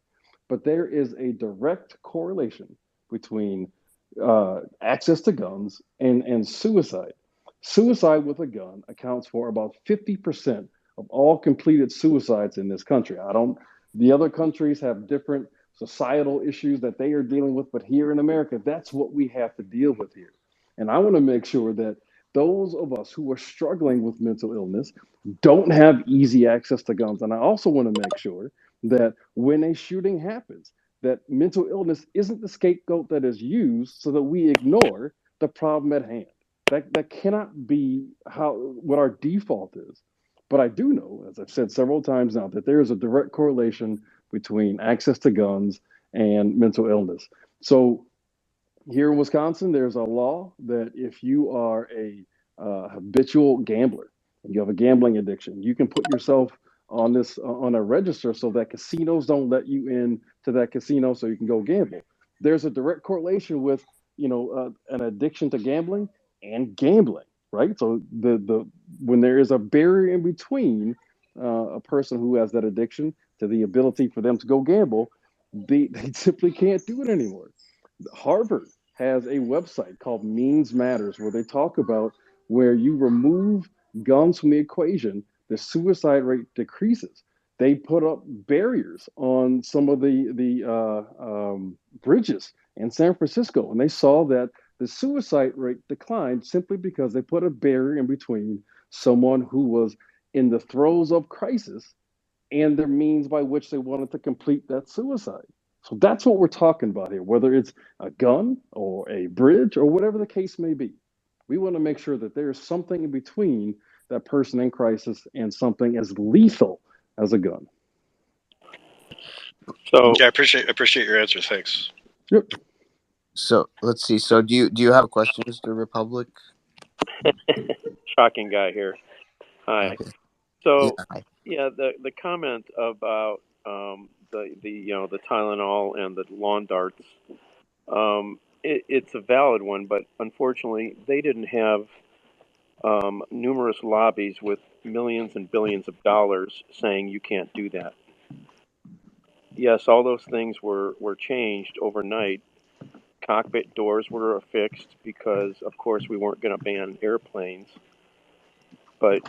But there is a direct correlation between access to guns and suicide. Suicide with a gun accounts for about 50% of all completed suicides in this country. The other countries have different societal issues that they are dealing with, but here in America, that's what we have to deal with here. And I want to make sure that those of us who are struggling with mental illness don't have easy access to guns. And I also want to make sure that when a shooting happens, that mental illness isn't the scapegoat that is used so that we ignore the problem at hand. That cannot be what our default is. But I do know, as I've said several times now, that there is a direct correlation between access to guns and mental illness. So here in Wisconsin, there's a law that if you are a habitual gambler and you have a gambling addiction, you can put yourself on a register so that casinos don't let you in to that casino so you can go gamble. There's a direct correlation with an addiction to gambling and gambling, right? So the when there is a barrier in between a person who has that addiction to the ability for them to go gamble, they simply can't do it anymore. Harvard has a website called Means Matters where they talk about where you remove guns from the equation, the suicide rate decreases. They put up barriers on some of the bridges in San Francisco, and they saw that the suicide rate declined simply because they put a barrier in between someone who was in the throes of crisis and their means by which they wanted to complete that suicide. So that's what we're talking about here, whether it's a gun or a bridge or whatever the case may be. We want to make sure that there is something in between that person in crisis and something as lethal as a gun. So Yeah, I appreciate your answer. Thanks. Yep. So let's see. So do you have a question, Mr. Republic? shocking guy here. Hi. Okay. So Yeah. yeah, the comment about the Tylenol and the lawn darts, it's a valid one, but unfortunately they didn't have numerous lobbies with millions and billions of dollars saying you can't do that. Yes, all those things were changed overnight. Cockpit doors were affixed because, of course, we weren't going to ban airplanes. But,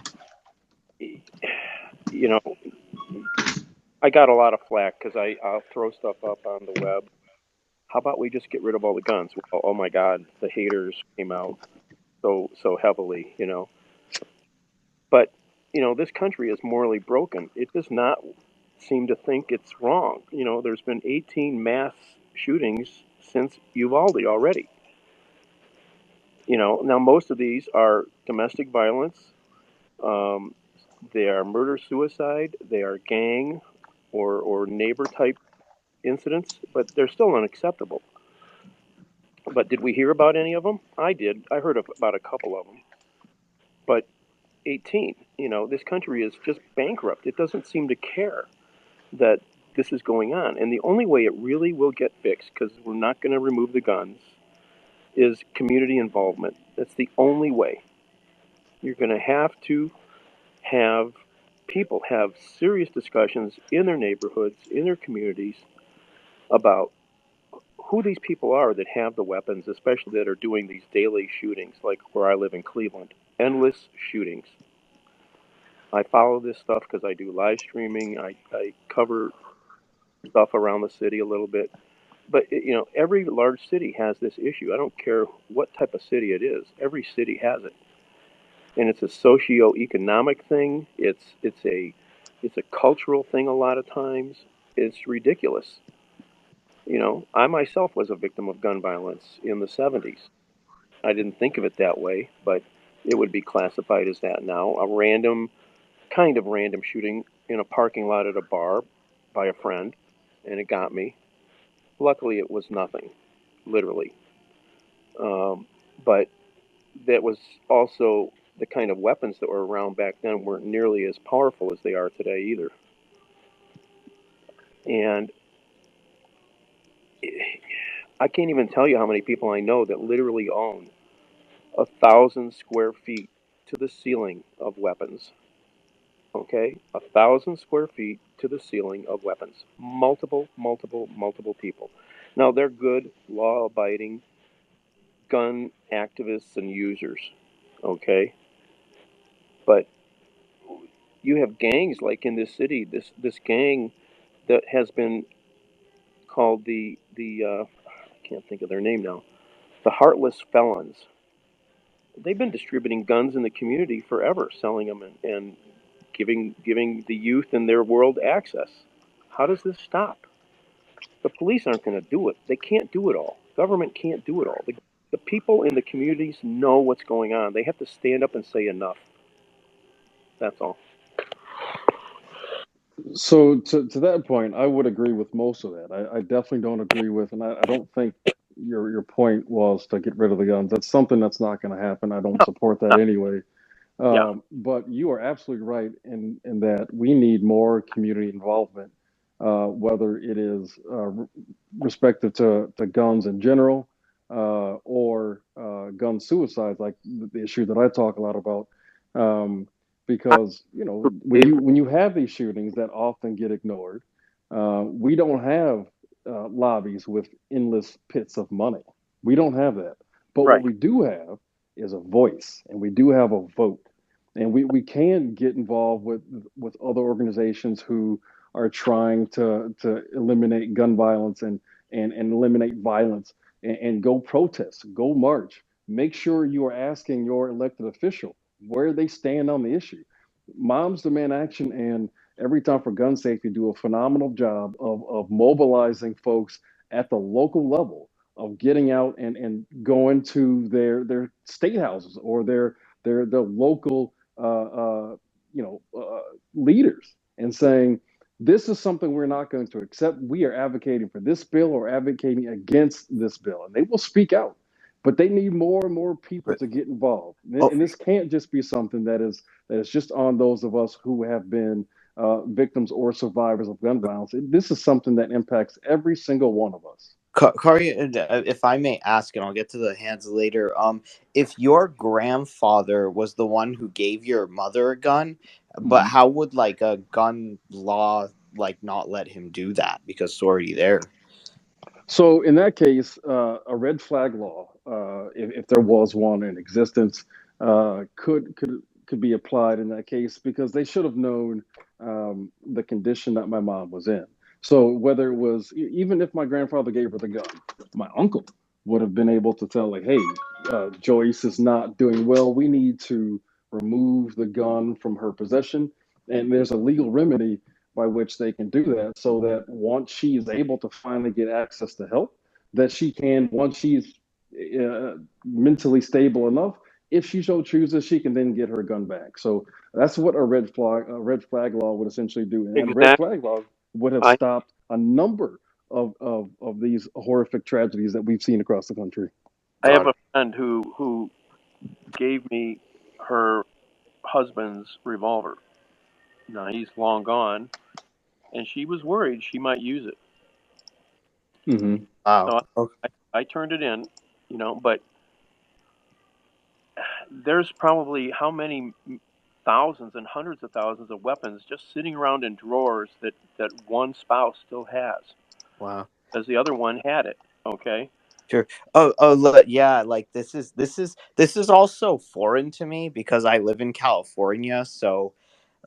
I got a lot of flack because I'll throw stuff up on the web. How about we just get rid of all the guns? Well, oh my God, the haters came out so heavily. But, this country is morally broken. It does not seem to think it's wrong. There's been 18 mass shootings since Uvalde already. Now most of these are domestic violence, They are murder suicide. They are gang or neighbor type incidents, but they're still unacceptable. But did we hear about any of them? I did. I heard about a couple of them. But 18, this country is just bankrupt. It doesn't seem to care that this is going on. And the only way it really will get fixed, because we're not going to remove the guns, is community involvement. That's the only way. You're going to have people have serious discussions in their neighborhoods, in their communities, about who these people are that have the weapons, especially that are doing these daily shootings, like where I live in Cleveland. Endless shootings. I follow this stuff because I do live streaming. I cover stuff around the city a little bit. But every large city has this issue. I don't care what type of city it is. Every city has it, and it's a socio-economic thing. It's a cultural thing. A lot of times, it's ridiculous. I myself was a victim of gun violence in the '70s. I didn't think of it that way, but it would be classified as that now. Kind of random shooting in a parking lot at a bar by a friend, and it got me. Luckily, it was nothing, literally. But that was also the kind of weapons that were around back then weren't nearly as powerful as they are today either. And I can't even tell you how many people I know that literally own 1,000 square feet to the ceiling of weapons. Okay, 1,000 square feet to the ceiling of weapons. Multiple people. Now they're good, law-abiding gun activists and users. Okay, but you have gangs like in this city. This gang that has been called the I can't think of their name now. The Heartless Felons. They've been distributing guns in the community forever, selling them and giving the youth in their world access. How does this stop? The police aren't going to do it. They can't do it all. Government can't do it all. The people in the communities know what's going on. They have to stand up and say enough. That's all. So to that point, I would agree with most of that. I definitely don't agree with, and I don't think your point was to get rid of the guns. That's something that's not going to happen. I don't No, support that no. anyway. Yeah, But you are absolutely right in that we need more community involvement, whether it is respective to guns in general, or gun suicides, like the issue that I talk a lot about. Um, because when you have these shootings that often get ignored, we don't have lobbies with endless pits of money. We don't have that. But what right. we do have is a voice, and we do have a vote, and we can get involved with other organizations who are trying to eliminate gun violence and eliminate violence, and go protest, go march. Make sure you are asking your elected official where they stand on the issue. Moms Demand Action and Every Time for Gun Safety do a phenomenal job of mobilizing folks at the local level, of getting out and going to their state houses or their local leaders, and saying, this is something we're not going to accept. We are advocating for this bill or advocating against this bill, and they will speak out. But they need more and more people Right. to get involved, Oh, and this can't just be something that is just on those of us who have been victims or survivors of gun violence. This is something that impacts every single one of us. Khary, if I may ask, and I'll get to the hands later. If your grandfather was the one who gave your mother a gun, but Mhm. how would like a gun law like not let him do that because it's already there? So in that case, a red flag law, if there was one in existence, could be applied in that case, because they should have known the condition that my mom was in. So whether it was even if my grandfather gave her the gun, my uncle would have been able to tell, like, hey, Joyce is not doing well. We need to remove the gun from her possession, and there's a legal remedy by which they can do that, so that once she is able to finally get access to help, that she can, once she's mentally stable enough, if she so chooses, she can then get her gun back. So that's what a red flag law would essentially do, and red Exactly. flag law would have I stopped a number of these horrific tragedies that we've seen across the country. I have God. a friend who gave me her husband's revolver. Now he's long gone, and she was worried she might use it. Mm-hmm. Wow. So Okay. I turned it in, but there's probably how many thousands and hundreds of thousands of weapons just sitting around in drawers that one spouse still has, Wow. as the other one had it. Okay. Sure. Yeah. Like this is also foreign to me because I live in California. So,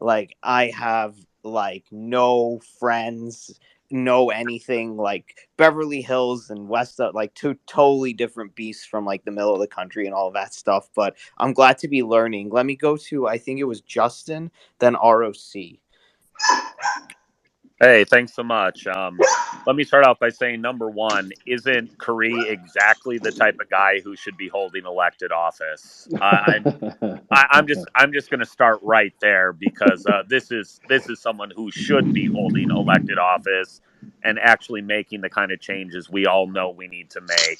like, I have like no friends, no anything. Like Beverly Hills and West, like two totally different beasts from like the middle of the country and all of that stuff. But I'm glad to be learning. Let me go to, I think it was Justin, then ROC. Hey, thanks so much. Let me start off by saying, number one, isn't Khary exactly the type of guy who should be holding elected office? I'm just going to start right there because this is someone who should be holding elected office and actually making the kind of changes we all know we need to make.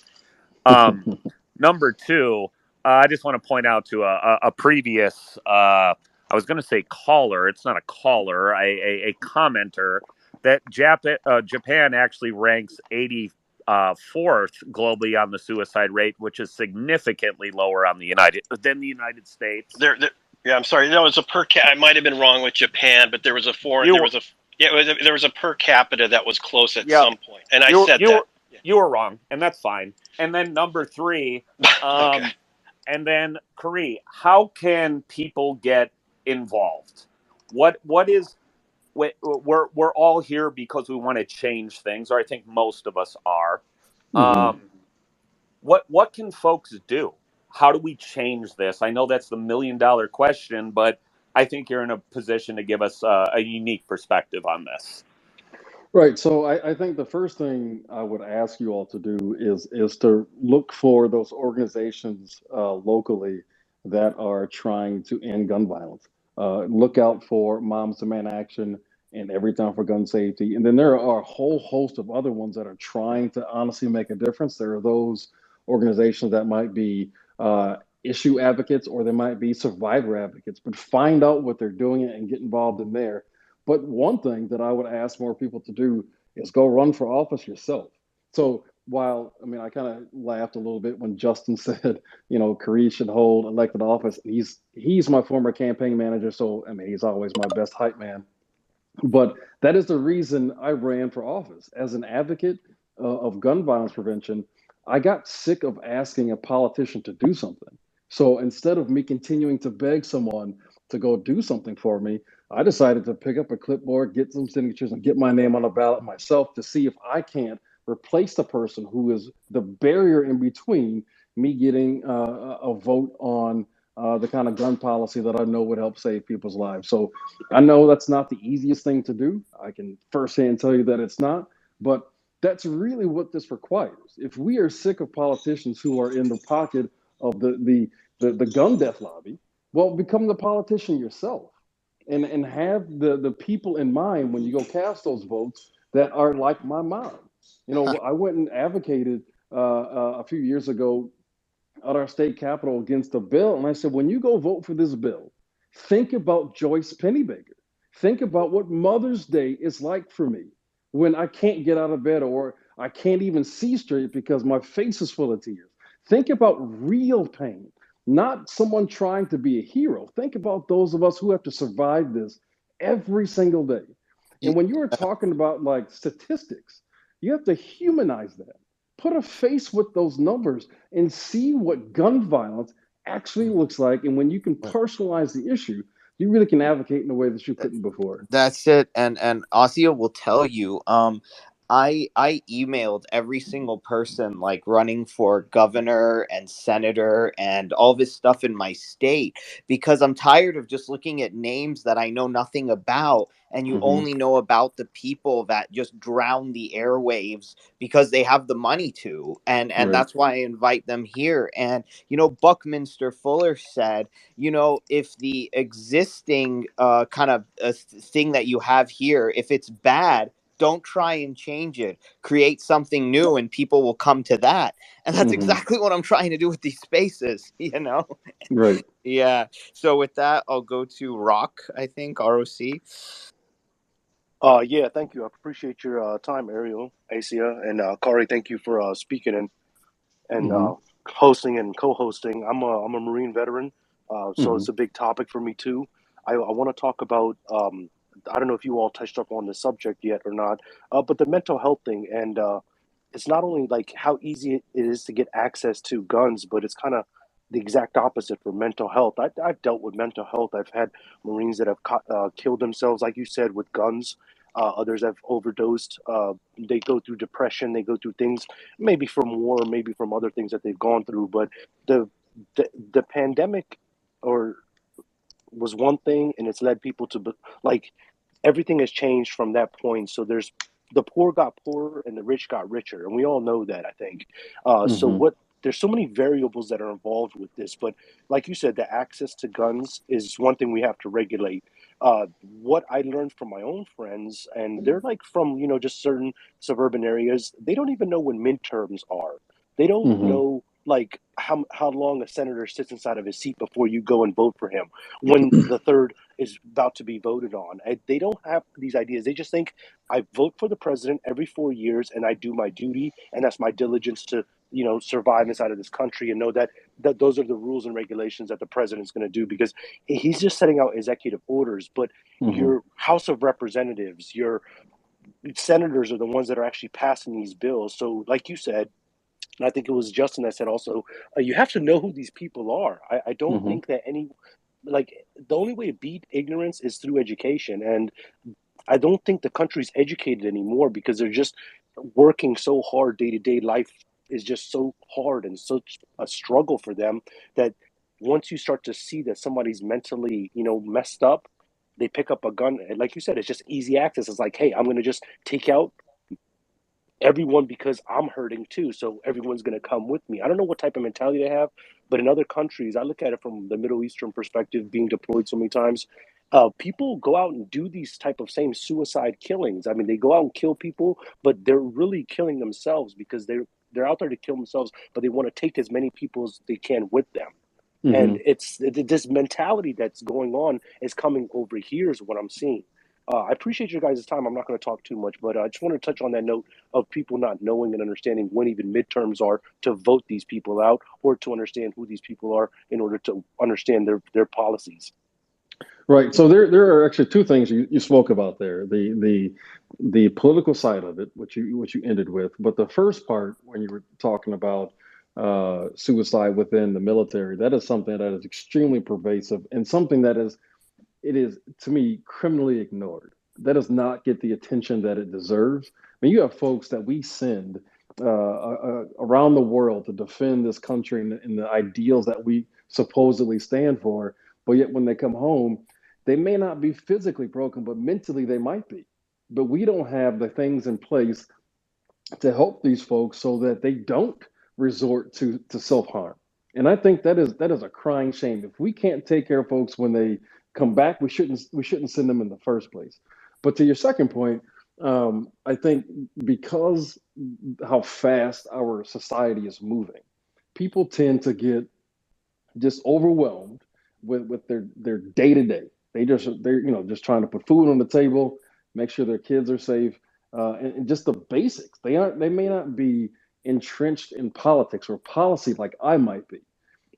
Um, Number two, I just want to point out to a previous, I was going to say caller. It's not a caller, a commenter that Japan actually ranks 84th globally on the suicide rate, which is significantly lower on the United States. Yeah, I'm sorry. No, it's a per cap. I might have been wrong with Japan, but there was a foreign. You There were, was a yeah. There was a per capita that was close at yeah, some point, and I you said you that. were you were wrong, and that's fine. And then number three, Okay. and then Khary, how can people get involved? What is we're all here because we want to change things, or I think most of us are. Mm-hmm. What can folks do? How do we change this? I know that's the $1 million question, but I think you're in a position to give us a unique perspective on this. Right. So I think the first thing I would ask you all to do is to look for those organizations locally that are trying to end gun violence. Look out for Moms Demand Action and Everytime for Gun Safety. And then there are a whole host of other ones that are trying to honestly make a difference. There are those organizations that might be issue advocates or they might be survivor advocates, but find out what they're doing and get involved in there. But one thing that I would ask more people to do is go run for office yourself. So while I mean, I kind of laughed a little bit when Justin said, Khary should hold elected office. He's my former campaign manager, so I mean, he's always my best hype man. But that is the reason I ran for office. As an advocate of gun violence prevention, I got sick of asking a politician to do something. So instead of me continuing to beg someone to go do something for me, I decided to pick up a clipboard, get some signatures, and get my name on the ballot myself to see if I can't replace the person who is the barrier in between me getting a vote on the kind of gun policy that I know would help save people's lives. So I know that's not the easiest thing to do. I can firsthand tell you that it's not, but that's really what this requires. If we are sick of politicians who are in the pocket of the gun death lobby, well, become the politician yourself and have the people in mind when you go cast those votes that are like my mom. I went and advocated a few years ago at our state capitol against a bill. And I said, when you go vote for this bill, think about Joyce Pennybaker. Think about what Mother's Day is like for me when I can't get out of bed or I can't even see straight because my face is full of tears. Think about real pain, not someone trying to be a hero. Think about those of us who have to survive this every single day. Y- And when you are talking about like statistics, you have to humanize that. Put a face with those numbers and see what gun violence actually looks like. And when you can personalize the issue, you really can advocate in a way that you couldn't before. That's it. And Ossia will tell you. I emailed every single person like running for governor and senator and all this stuff in my state, because I'm tired of just looking at names that I know nothing about, and you Hmm. only know about the people that just drown the airwaves because they have the money to, and Right. that's why I invite them here. And Buckminster Fuller said, if the existing kind of thing that you have here, if it's bad, don't try and change it. Create something new, and people will come to that. And that's Hmm. exactly what I'm trying to do with these spaces, Right. Yeah. So with that, I'll go to Rock, I think, ROC. Yeah, thank you. I appreciate your time, Ariel, Asia, and Kari. Thank you for speaking and Hmm. hosting and co-hosting. I'm a Marine veteran, so Hmm. it's a big topic for me too. I want to talk about. I don't know if you all touched up on the subject yet or not, but the mental health thing, and it's not only like how easy it is to get access to guns, but it's kind of the exact opposite for mental health. I've dealt with mental health. I've had Marines that have killed themselves, like you said, with guns. Others have overdosed. They go through depression. They go through things, maybe from war, maybe from other things that they've gone through. But the the pandemic, or was one thing, and it's led people to like everything has changed from that point. So there's the poor got poorer and the rich got richer, and we all know that. I think so. Hmm. What there's so many variables that are involved with this, but like you said, the access to guns is one thing we have to regulate. What I learned from my own friends, and they're like from just certain suburban areas, they don't even know when midterms are. They don't Hmm. know like how long a senator sits inside of his seat before you go and vote for him when the third is about to be voted on. They don't have these ideas. They just think I vote for the president every 4 years and I do my duty, and that's my diligence to survive inside of this country, and know that those are the rules and regulations that the president's going to do, because he's just setting out executive orders. But Hmm. your House of Representatives, your senators are the ones that are actually passing these bills. So, like you said, and I think it was Justin that said also, you have to know who these people are. I don't Hmm. think that like the only way to beat ignorance is through education, and I don't think the country's educated anymore because they're just working so hard. Day to day life is just so hard and such a struggle for them that once you start to see that somebody's mentally messed up, they pick up a gun. And like you said, it's just easy access. It's like, hey, I'm going to just take out everyone because I'm hurting too. So everyone's going to come with me. I don't know what type of mentality they have, but in other countries, I look at it from the Middle Eastern perspective, being deployed so many times. People go out and do these type of same suicide killings. I mean, they go out and kill people, but they're really killing themselves because they're out there to kill themselves, but they want to take as many people as they can with them. Hmm. And it's this mentality that's going on is coming over here is what I'm seeing. I appreciate your guys' time. I'm not going to talk too much, but I just want to touch on that note of people not knowing and understanding when even midterms are to vote these people out, or to understand who these people are in order to understand their policies. Right. So there are actually two things you spoke about there. The political side of it, which you ended with, but the first part when you were talking about suicide within the military, that is something that is extremely pervasive and something that it is to me criminally ignored. That does not get the attention that it deserves. I mean, you have folks that we send around the world to defend this country and the ideals that we supposedly stand for, but yet when they come home, they may not be physically broken, but mentally they might be. But we don't have the things in place to help these folks so that they don't resort to self-harm. And I think that is a crying shame. If we can't take care of folks when they come back, we shouldn't send them in the first place. But to your second point, I think because how fast our society is moving, people tend to get just overwhelmed with their day to day. They're just trying to put food on the table, make sure their kids are safe, and just the basics. They may not be entrenched in politics or policy like I might be,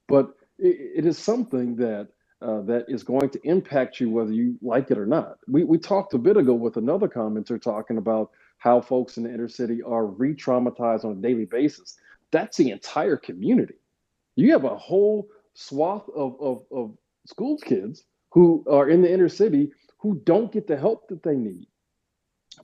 but it is something that is going to impact you whether you like it or not. We talked a bit ago with another commenter talking about how folks in the inner city are re-traumatized on a daily basis. That's the entire community. You have a whole swath of school kids who are in the inner city who don't get the help that they need,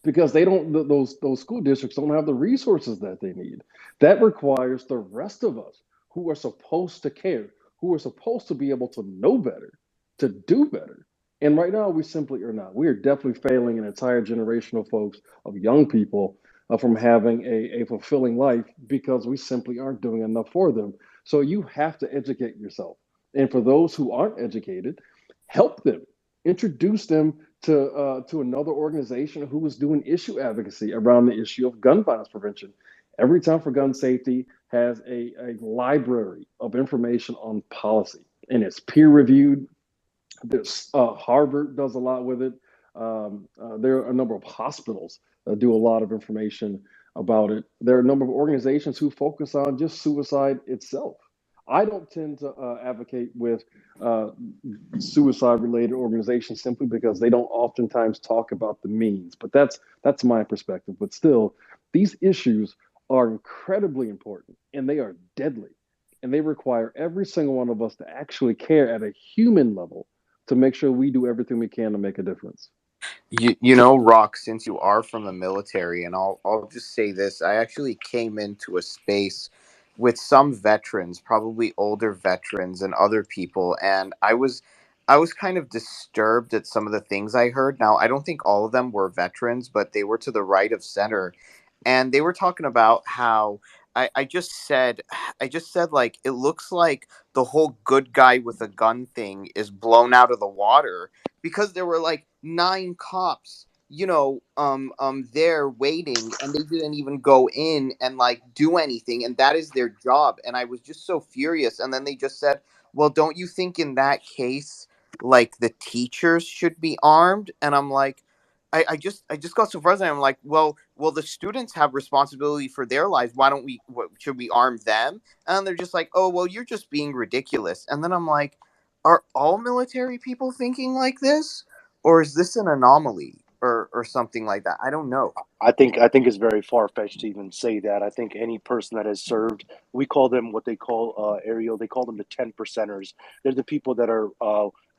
because they don't those school districts don't have the resources that they need. That requires the rest of us who are supposed to care, who are supposed to be able to know better, to do better. And right now we simply are not. We are definitely failing an entire generation of folks, of young people, from having a fulfilling life because we simply aren't doing enough for them. So you have to educate yourself, and for those who aren't educated, help them, introduce them to another organization who is doing issue advocacy around the issue of gun violence prevention. Every Time for Gun Safety has a library of information on policy, and it's peer reviewed. There's Harvard does a lot with it. There are a number of hospitals that do a lot of information about it. There are a number of organizations who focus on just suicide itself. I don't tend to advocate with uh, suicide related organizations simply because they don't oftentimes talk about the means. But that's my perspective. But still, these issues are incredibly important and they are deadly. And they require every single one of us to actually care at a human level to make sure we do everything we can to make a difference. You know, Rock, since you are from the military, and I'll just say this: I actually came into a space with some veterans, probably older veterans and other people, and I was kind of disturbed at some of the things I heard. Now, I don't think all of them were veterans, but they were to the right of center, and they were talking about how I just said I just said like it looks like the whole good guy with a gun thing is blown out of the water because there were like nine cops, there waiting, and they didn't even go in and like do anything, and that is their job. And I was just so furious. And then they just said, well, don't you think in that case like the teachers should be armed? And I'm like, I just got so frustrated. I'm like, well, the students have responsibility for their lives. Why don't we? Should we arm them? And they're just like, oh, well, you're just being ridiculous. And then I'm like, are all military people thinking like this, or is this an anomaly, or something like that? I don't know. I think it's very far fetched to even say that. I think any person that has served, we call them what they call Ariel. They call them the 10%ers. They're the people that are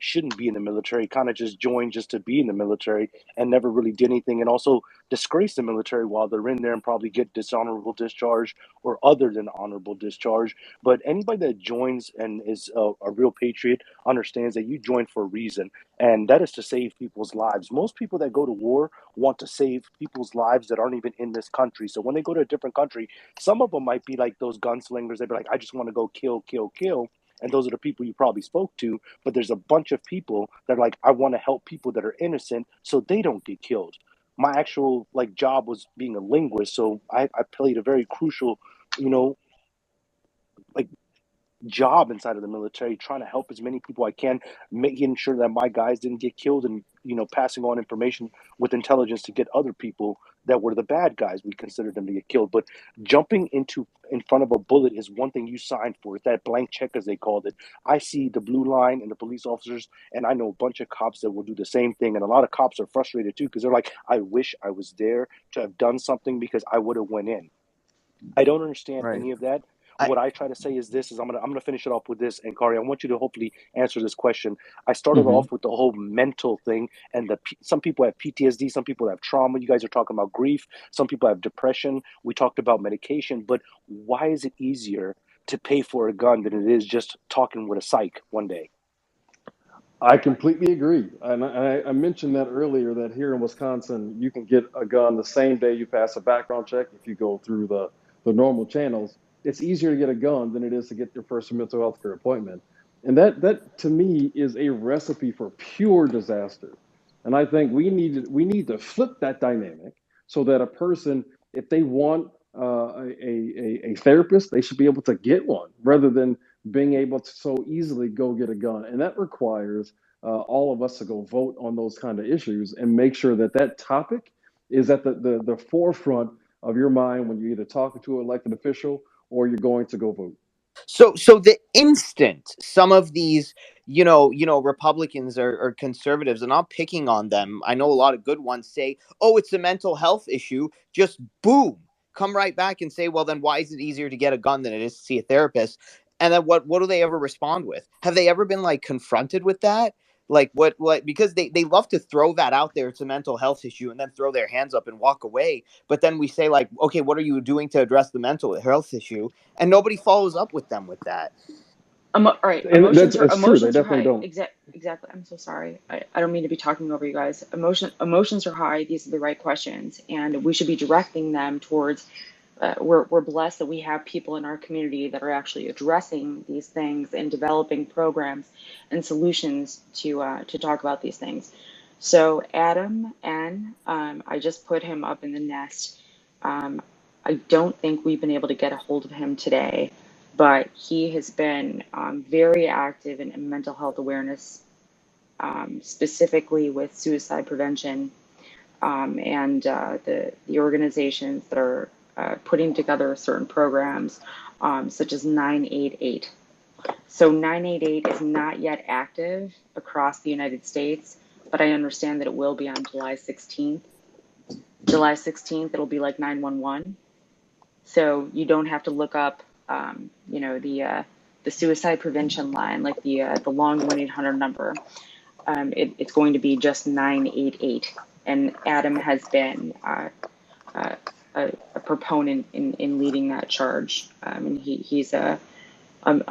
shouldn't be in the military, kind of just joined just to be in the military and never really did anything, and also disgrace the military while they're in there and probably get dishonorable discharge or other than honorable discharge. But anybody that joins and is a real patriot understands that you join for a reason, and that is to save people's lives. Most people that go to war want to save people's lives that aren't even in this country. So when they go to a different country, some of them might be like those gunslingers. They'd be like, I just want to go kill, kill, kill. And those are the people you probably spoke to. But there's a bunch of people that are like, I want to help people that are innocent so they don't get killed. My actual like job was being a linguist, so I played a very crucial, you know, like job inside of the military, trying to help as many people I can, making sure that my guys didn't get killed, and passing on information with intelligence to get other people that were the bad guys, we considered them to get killed. But jumping into in front of a bullet is one thing you signed for. It's that blank check, as they called it. I see the blue line and the police officers, and I know a bunch of cops that will do the same thing. And a lot of cops are frustrated too because they're like, I wish I was there to have done something because I would have went in. I don't understand Right. any of that. I. What I try to say is this: is I'm gonna finish it off with this. And Kari, I want you to hopefully answer this question. I started Hmm. off with the whole mental thing, and some people have PTSD, some people have trauma. You guys are talking about grief. Some people have depression. We talked about medication, but why is it easier to pay for a gun than it is just talking with a psych one day? I completely agree. And I mentioned that earlier that here in Wisconsin, you can get a gun the same day you pass a background check if you go through the normal channels. It's easier to get a gun than it is to get your first mental health care appointment. And that to me is a recipe for pure disaster. And I think we need to flip that dynamic so that a person, if they want a therapist, they should be able to get one rather than being able to so easily go get a gun. And that requires all of us to go vote on those kind of issues and make sure that that topic is at the forefront of your mind when you're either talking to an elected official or you're going to go vote. So the instant some of these, Republicans or conservatives, and I'm picking on them. I know a lot of good ones say, "Oh, it's a mental health issue." Just boom, come right back and say, "Well, then why is it easier to get a gun than it is to see a therapist?" And then what do they ever respond with? Have they ever been like confronted with that? Like what because they love to throw that out there, it's a mental health issue, and then throw their hands up and walk away. But then we say like, okay, what are you doing to address the mental health issue? And nobody follows up with them with that. All right, And that's true. They emotions are definitely high. don't. Exactly. I'm so sorry. I don't mean to be talking over you guys. Emotions are high. These are the right questions, and we should be directing them towards. We're blessed that we have people in our community that are actually addressing these things and developing programs and solutions to talk about these things. So Adam N, I just put him up in the nest. I don't think we've been able to get a hold of him today, but he has been very active in mental health awareness, specifically with suicide prevention, and the organizations that are putting together certain programs, such as 988. So 988 is not yet active across the United States, but I understand that it will be on July 16th. July 16th, it'll be like 911. So you don't have to look up, the suicide prevention line, like the long 1-800 number. It's going to be just 988. And Adam has been a proponent in leading that charge. And he's a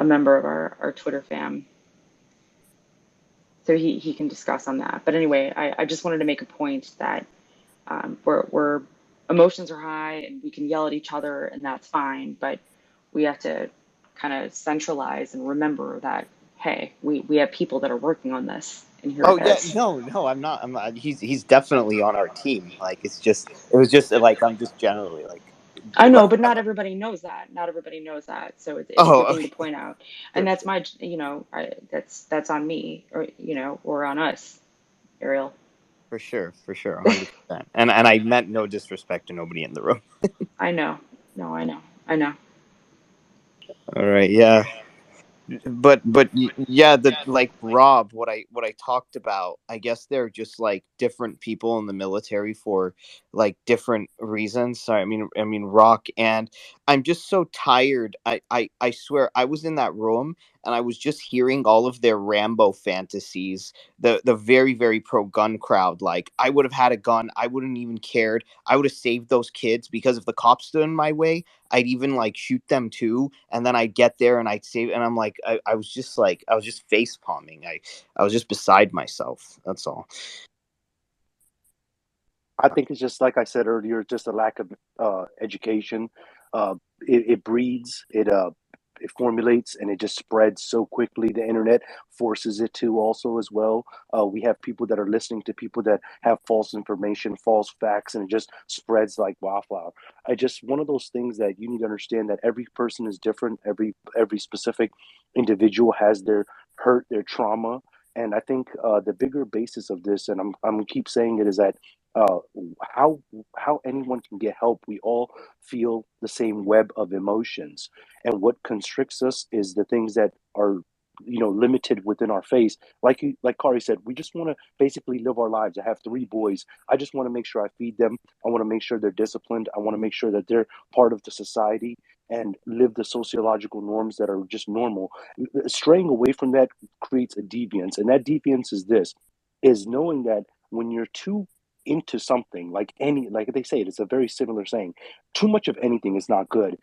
member of our Twitter fam. So he can discuss on that. But anyway, I just wanted to make a point that we're emotions are high and we can yell at each other and that's fine, but we have to kind of centralize and remember that, hey, we have people that are working on this, and here Oh it yeah, is. no, I'm not. He's definitely on our team. Like it was just like I'm just generally like I know, let. but not everybody knows that. Not everybody knows that. So it's a Oh, good thing to okay, point out. And sure, that's sure. my, that's on me, or on us, Ariel. For sure, 100%. And I meant no disrespect to nobody in the room. I know. No, I know. I know. All right, yeah. But yeah, the like Rob, what I talked about, I guess they're just like different people in the military for like different reasons. So I mean Rock, and I'm just so tired. I swear I was in that room and I was just hearing all of their Rambo fantasies. The very very pro gun crowd, like I would have had a gun, I wouldn't even cared, I would have saved those kids, because if the cops stood in my way, I'd even like shoot them too, and then I'd get there and I'd save. And I'm like, I was just like, I was just face palming. I was just beside myself. That's all. I think it's just like I said earlier, just a lack of education. It breeds, it formulates, and it just spreads so quickly. The internet forces it to also as well. We have people that are listening to people that have false information, false facts, and it just spreads like wildfire. I just one of those things that you need to understand that every person is different. Every specific individual has their hurt, their trauma, and I think the bigger basis of this, and I'm gonna keep saying it, is that uh, how anyone can get help. We all feel the same web of emotions, and what constricts us is the things that are limited within our face. Like Kari said, we just want to basically live our lives. I have three boys. I just want to make sure I feed them. I want to make sure they're disciplined. I want to make sure that they're part of the society and live the sociological norms that are just normal. Straying away from that creates a deviance, and that deviance is knowing that when you're too into something, like they say it's a very similar saying, too much of anything is not good.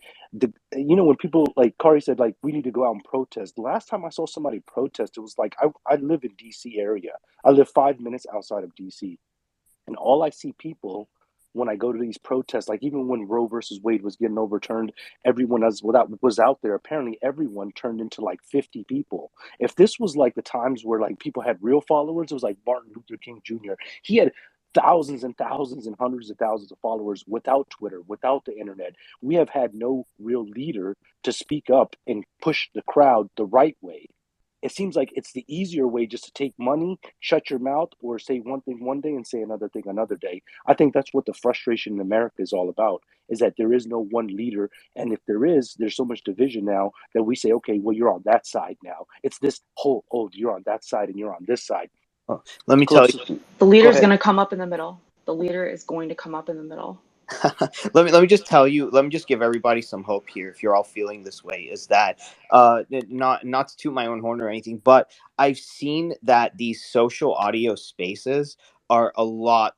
When people, like Kari said, like we need to go out and protest. The last time I saw somebody protest, it was like I live in DC area. I live 5 minutes outside of DC, and all I see people when I go to these protests, like even when Roe versus Wade was getting overturned, everyone was out there. Apparently, everyone turned into like 50 people. If this was like the times where like people had real followers, it was like Martin Luther King Jr. He had thousands and thousands and hundreds of thousands of followers without Twitter, without the internet. We have had no real leader to speak up and push the crowd the right way. It seems like it's the easier way, just to take money, shut your mouth, or say one thing one day and say another thing another day. I think that's what the frustration in America is all about, is that there is no one leader. And if there is, there's so much division now that we say, okay, well, you're on that side now. It's this whole, oh, you're on that side and you're on this side. Oh, let me So tell it's, you. The go leader is ahead. going to come up in the middle. The leader is going to come up in the middle. let me just tell you, let me just give everybody some hope here, if you're all feeling this way, is that not to toot my own horn or anything, but I've seen that these social audio spaces are a lot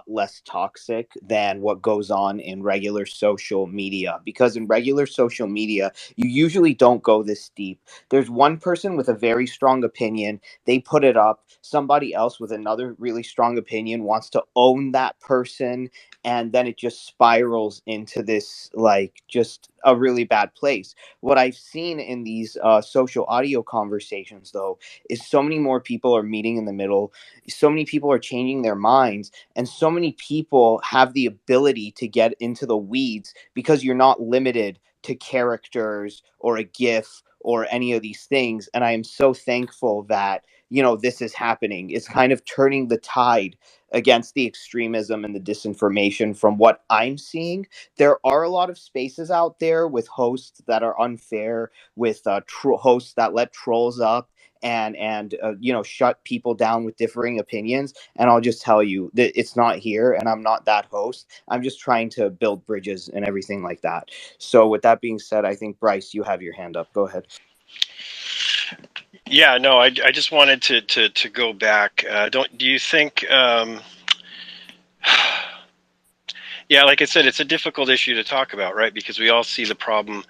less toxic than what goes on in regular social media, because in regular social media you usually don't go this deep. There's one person with a very strong opinion, they put it up, somebody else with another really strong opinion wants to own that person, and then it just spirals into this, like, just a really bad place. What I've seen in these social audio conversations, though, is so many more people are meeting in the middle, so many people are changing their minds, and so many people have the ability to get into the weeds because you're not limited to characters or a gif or any of these things. And I am so thankful that, this is happening. It's kind of turning the tide against the extremism and the disinformation from what I'm seeing. There are a lot of spaces out there with hosts that are unfair, with hosts that let trolls up and shut people down with differing opinions. And I'll just tell you that it's not here, and I'm not that host. I'm just trying to build bridges and everything like that. So with that being said, I think, Bryce, you have your hand up. Go ahead. Yeah, no, I just wanted to go back. Do you think? Yeah, like I said, it's a difficult issue to talk about, right? Because we all see the problem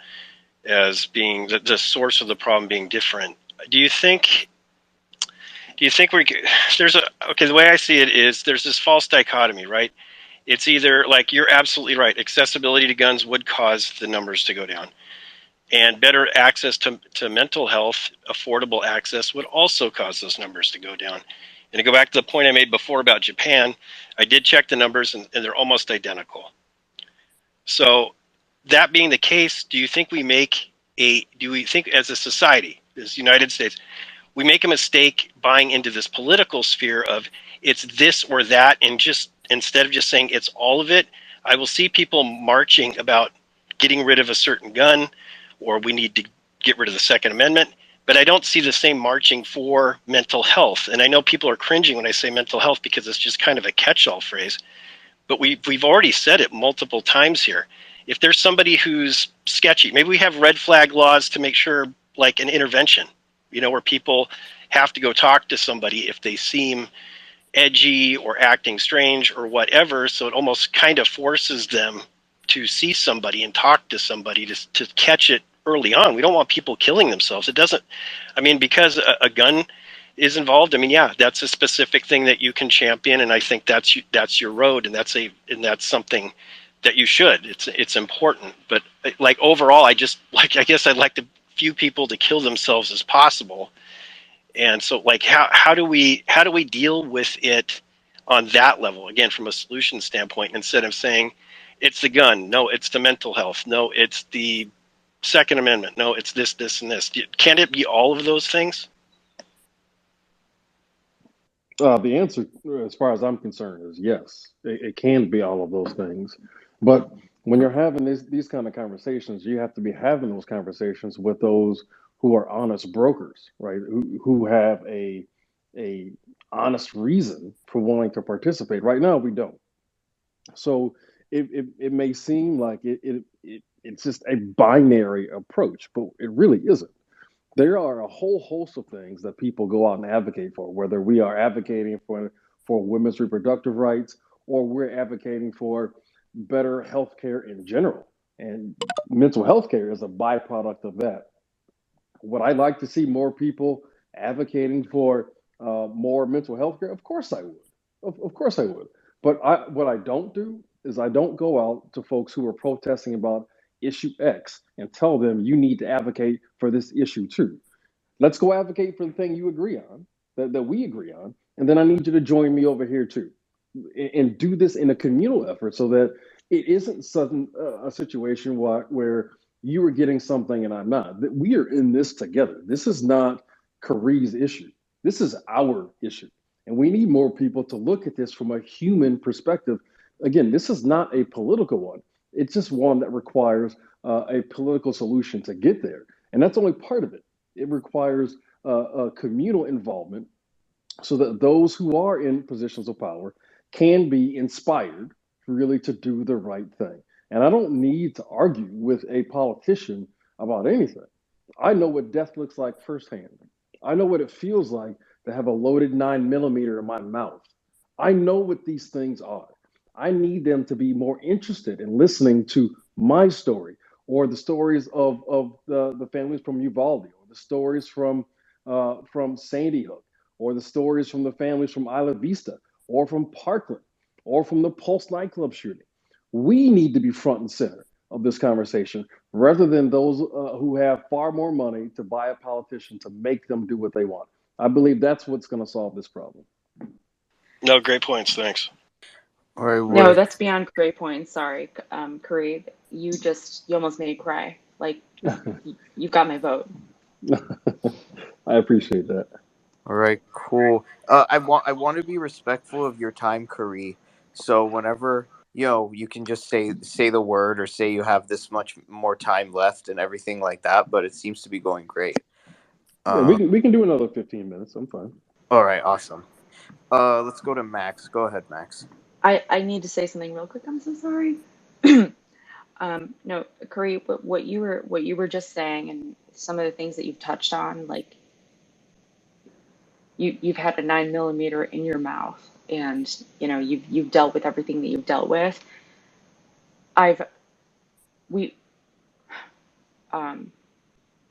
as being the source of the problem being different. Do you think? Do you think there's the way I see it is there's this false dichotomy, right? It's either, like, you're absolutely right, accessibility to guns would cause the numbers to go down, and better access to mental health, affordable access, would also cause those numbers to go down. And to go back to the point I made before about Japan, I did check the numbers, and they're almost identical. So that being the case, do we think as a society, as the United States, we make a mistake buying into this political sphere of it's this or that, and just instead of just saying it's all of it? I will see people marching about getting rid of a certain gun, or we need to get rid of the Second Amendment, but I don't see the same marching for mental health. And I know people are cringing when I say mental health because it's just kind of a catch-all phrase, but we've already said it multiple times here. If there's somebody who's sketchy, maybe we have red flag laws to make sure, like an intervention, where people have to go talk to somebody if they seem edgy or acting strange or whatever. So it almost kind of forces them to see somebody and talk to somebody to catch it early on. We don't want people killing themselves. It doesn't, because a gun is involved. Yeah, that's a specific thing that you can champion, and I think that's your road, and that's something that you should. It's important, but like overall, I guess I'd like the few people to kill themselves as possible. And so, like, how do we deal with it on that level, again, from a solution standpoint, instead of saying it's the gun, no, it's the mental health, no, it's the Second Amendment, no, it's this and this? Can't it be all of those things? The answer, as far as I'm concerned, is yes. It can be all of those things. But when you're having these kind of conversations, you have to be having those conversations with those who are honest brokers, right? Who have a honest reason for wanting to participate. Right now, we don't. So it may seem like it's just a binary approach, but it really isn't. There are a whole host of things that people go out and advocate for, whether we are advocating for women's reproductive rights or we're advocating for better health care in general. And mental health care is a byproduct of that. Would I like to see more people advocating for more mental health care? Of course I would. Of course I would. But what I don't do is I don't go out to folks who are protesting about issue X and tell them you need to advocate for this issue too. Let's go advocate for the thing you agree on, that we agree on, and then I need you to join me over here too, and do this in a communal effort so that it isn't sudden a situation where you are getting something and I'm not. That we are in this together. This is not Khary's issue. This is our issue, and we need more people to look at this from a human perspective. Again, this is not a political one. It's just one that requires a political solution to get there, and that's only part of it. It requires a communal involvement, so that those who are in positions of power can be inspired really to do the right thing. And I don't need to argue with a politician about anything. I know what death looks like firsthand. I know what it feels like to have a loaded 9 millimeter in my mouth. I know what these things are. I need them to be more interested in listening to my story or the stories of the families from Uvalde or the stories from Sandy Hook or the stories from the families from Isla Vista or from Parkland or from the Pulse nightclub shooting. We need to be front and center of this conversation rather than those who have far more money to buy a politician to make them do what they want. I believe that's what's going to solve this problem. No, great points. Thanks. All right, No, what? that's beyond great points. Sorry, Khary, you almost made me cry. Like you've got my vote. I appreciate that. All right, cool. I want to be respectful of your time, Curry. So whenever you can just say the word or say you have this much more time left and everything like that. But it seems to be going great. Yeah, Uh, we can do another 15 minutes. I'm fine. all right, awesome. Let's go to Max. Go ahead, Max. I need to say something real quick. I'm so sorry. No, Curry, what you were just saying, and some of the things that you've touched on, like you've had a 9 millimeter in your mouth, and you've dealt with everything that you've dealt with. I've we um,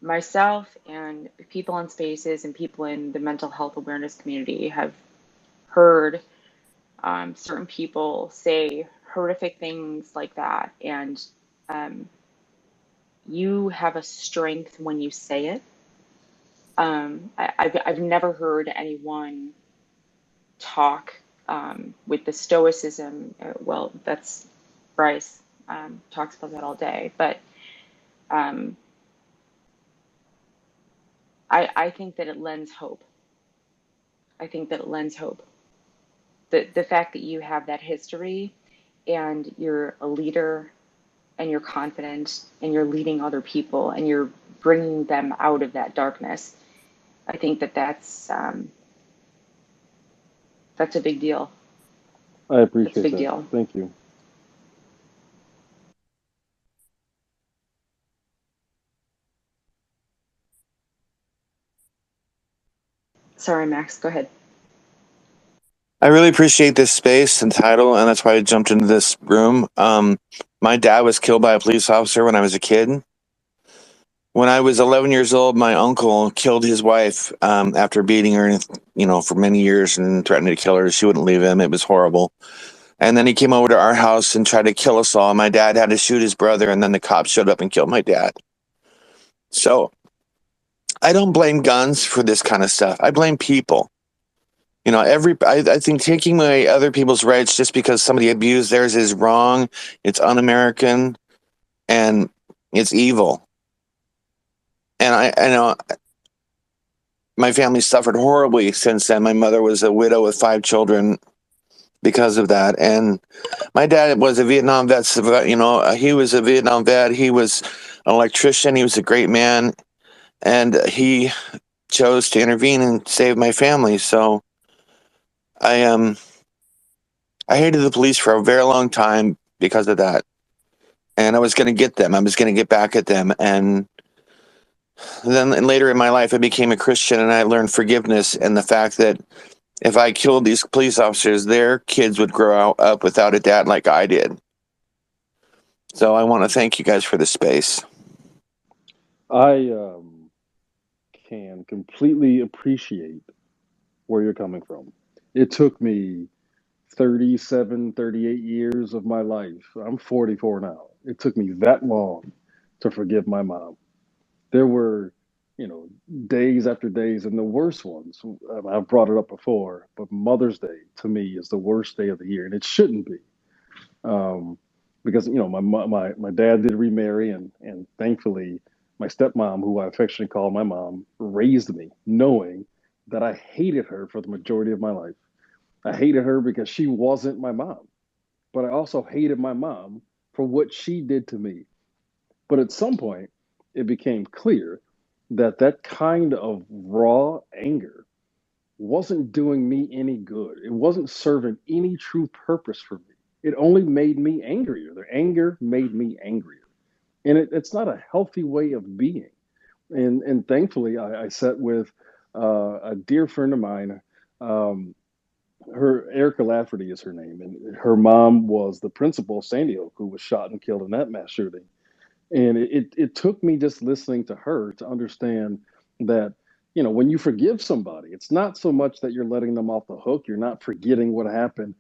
myself and people on spaces and people in the mental health awareness community have heard certain people say horrific things like that, and um, you have a strength when you say it. I've never heard anyone talk with the stoicism. Well, that's Bryce talks about that all day, but um, I think that it lends hope. I think that it lends hope. The fact that you have that history and you're a leader and you're confident and you're leading other people and you're bringing them out of that darkness. I think that that's a big deal. I That's a appreciate big that. deal. Thank you. Sorry, Max, go ahead. I really appreciate this space and title, and that's why I jumped into this room. My dad was killed by a police officer when I was a kid. When I was 11 years old, my uncle killed his wife after beating her, for many years and threatening to kill her. She wouldn't leave him. It was horrible. And then he came over to our house and tried to kill us all. My dad had to shoot his brother, and then the cops showed up and killed my dad. So I don't blame guns for this kind of stuff. I blame people. I think taking away other people's rights just because somebody abused theirs is wrong. It's un-American and it's evil. And I know my family suffered horribly since then. My mother was a widow with 5 children because of that. And my dad was a Vietnam vet. He was a Vietnam vet. He was an electrician. He was a great man. And he chose to intervene and save my family. So I I hated the police for a very long time because of that. And I was going to get them. I was going to get back at them. And then later in my life, I became a Christian and I learned forgiveness and the fact that if I killed these police officers, their kids would grow up without a dad like I did. So I want to thank you guys for the space. I can completely appreciate where you're coming from. It took me 37, 38 years of my life. I'm 44 now. It took me that long to forgive my mom. There were, days after days, and the worst ones. I've brought it up before, but Mother's Day to me is the worst day of the year, and it shouldn't be, because my dad did remarry, and thankfully my stepmom, who I affectionately call my mom, raised me knowing that I hated her for the majority of my life. I hated her because she wasn't my mom, but I also hated my mom for what she did to me. But at some point, it became clear that that kind of raw anger wasn't doing me any good. It wasn't serving any true purpose for me. It only made me angrier. Their anger made me angrier. And it's not a healthy way of being. And thankfully, I sat with a dear friend of mine. Um, her Erica Lafferty is her name, and her mom was the principal of Sandy Hook, who was shot and killed in that mass shooting. And it took me just listening to her to understand that, when you forgive somebody, it's not so much that you're letting them off the hook, you're not forgetting what happened.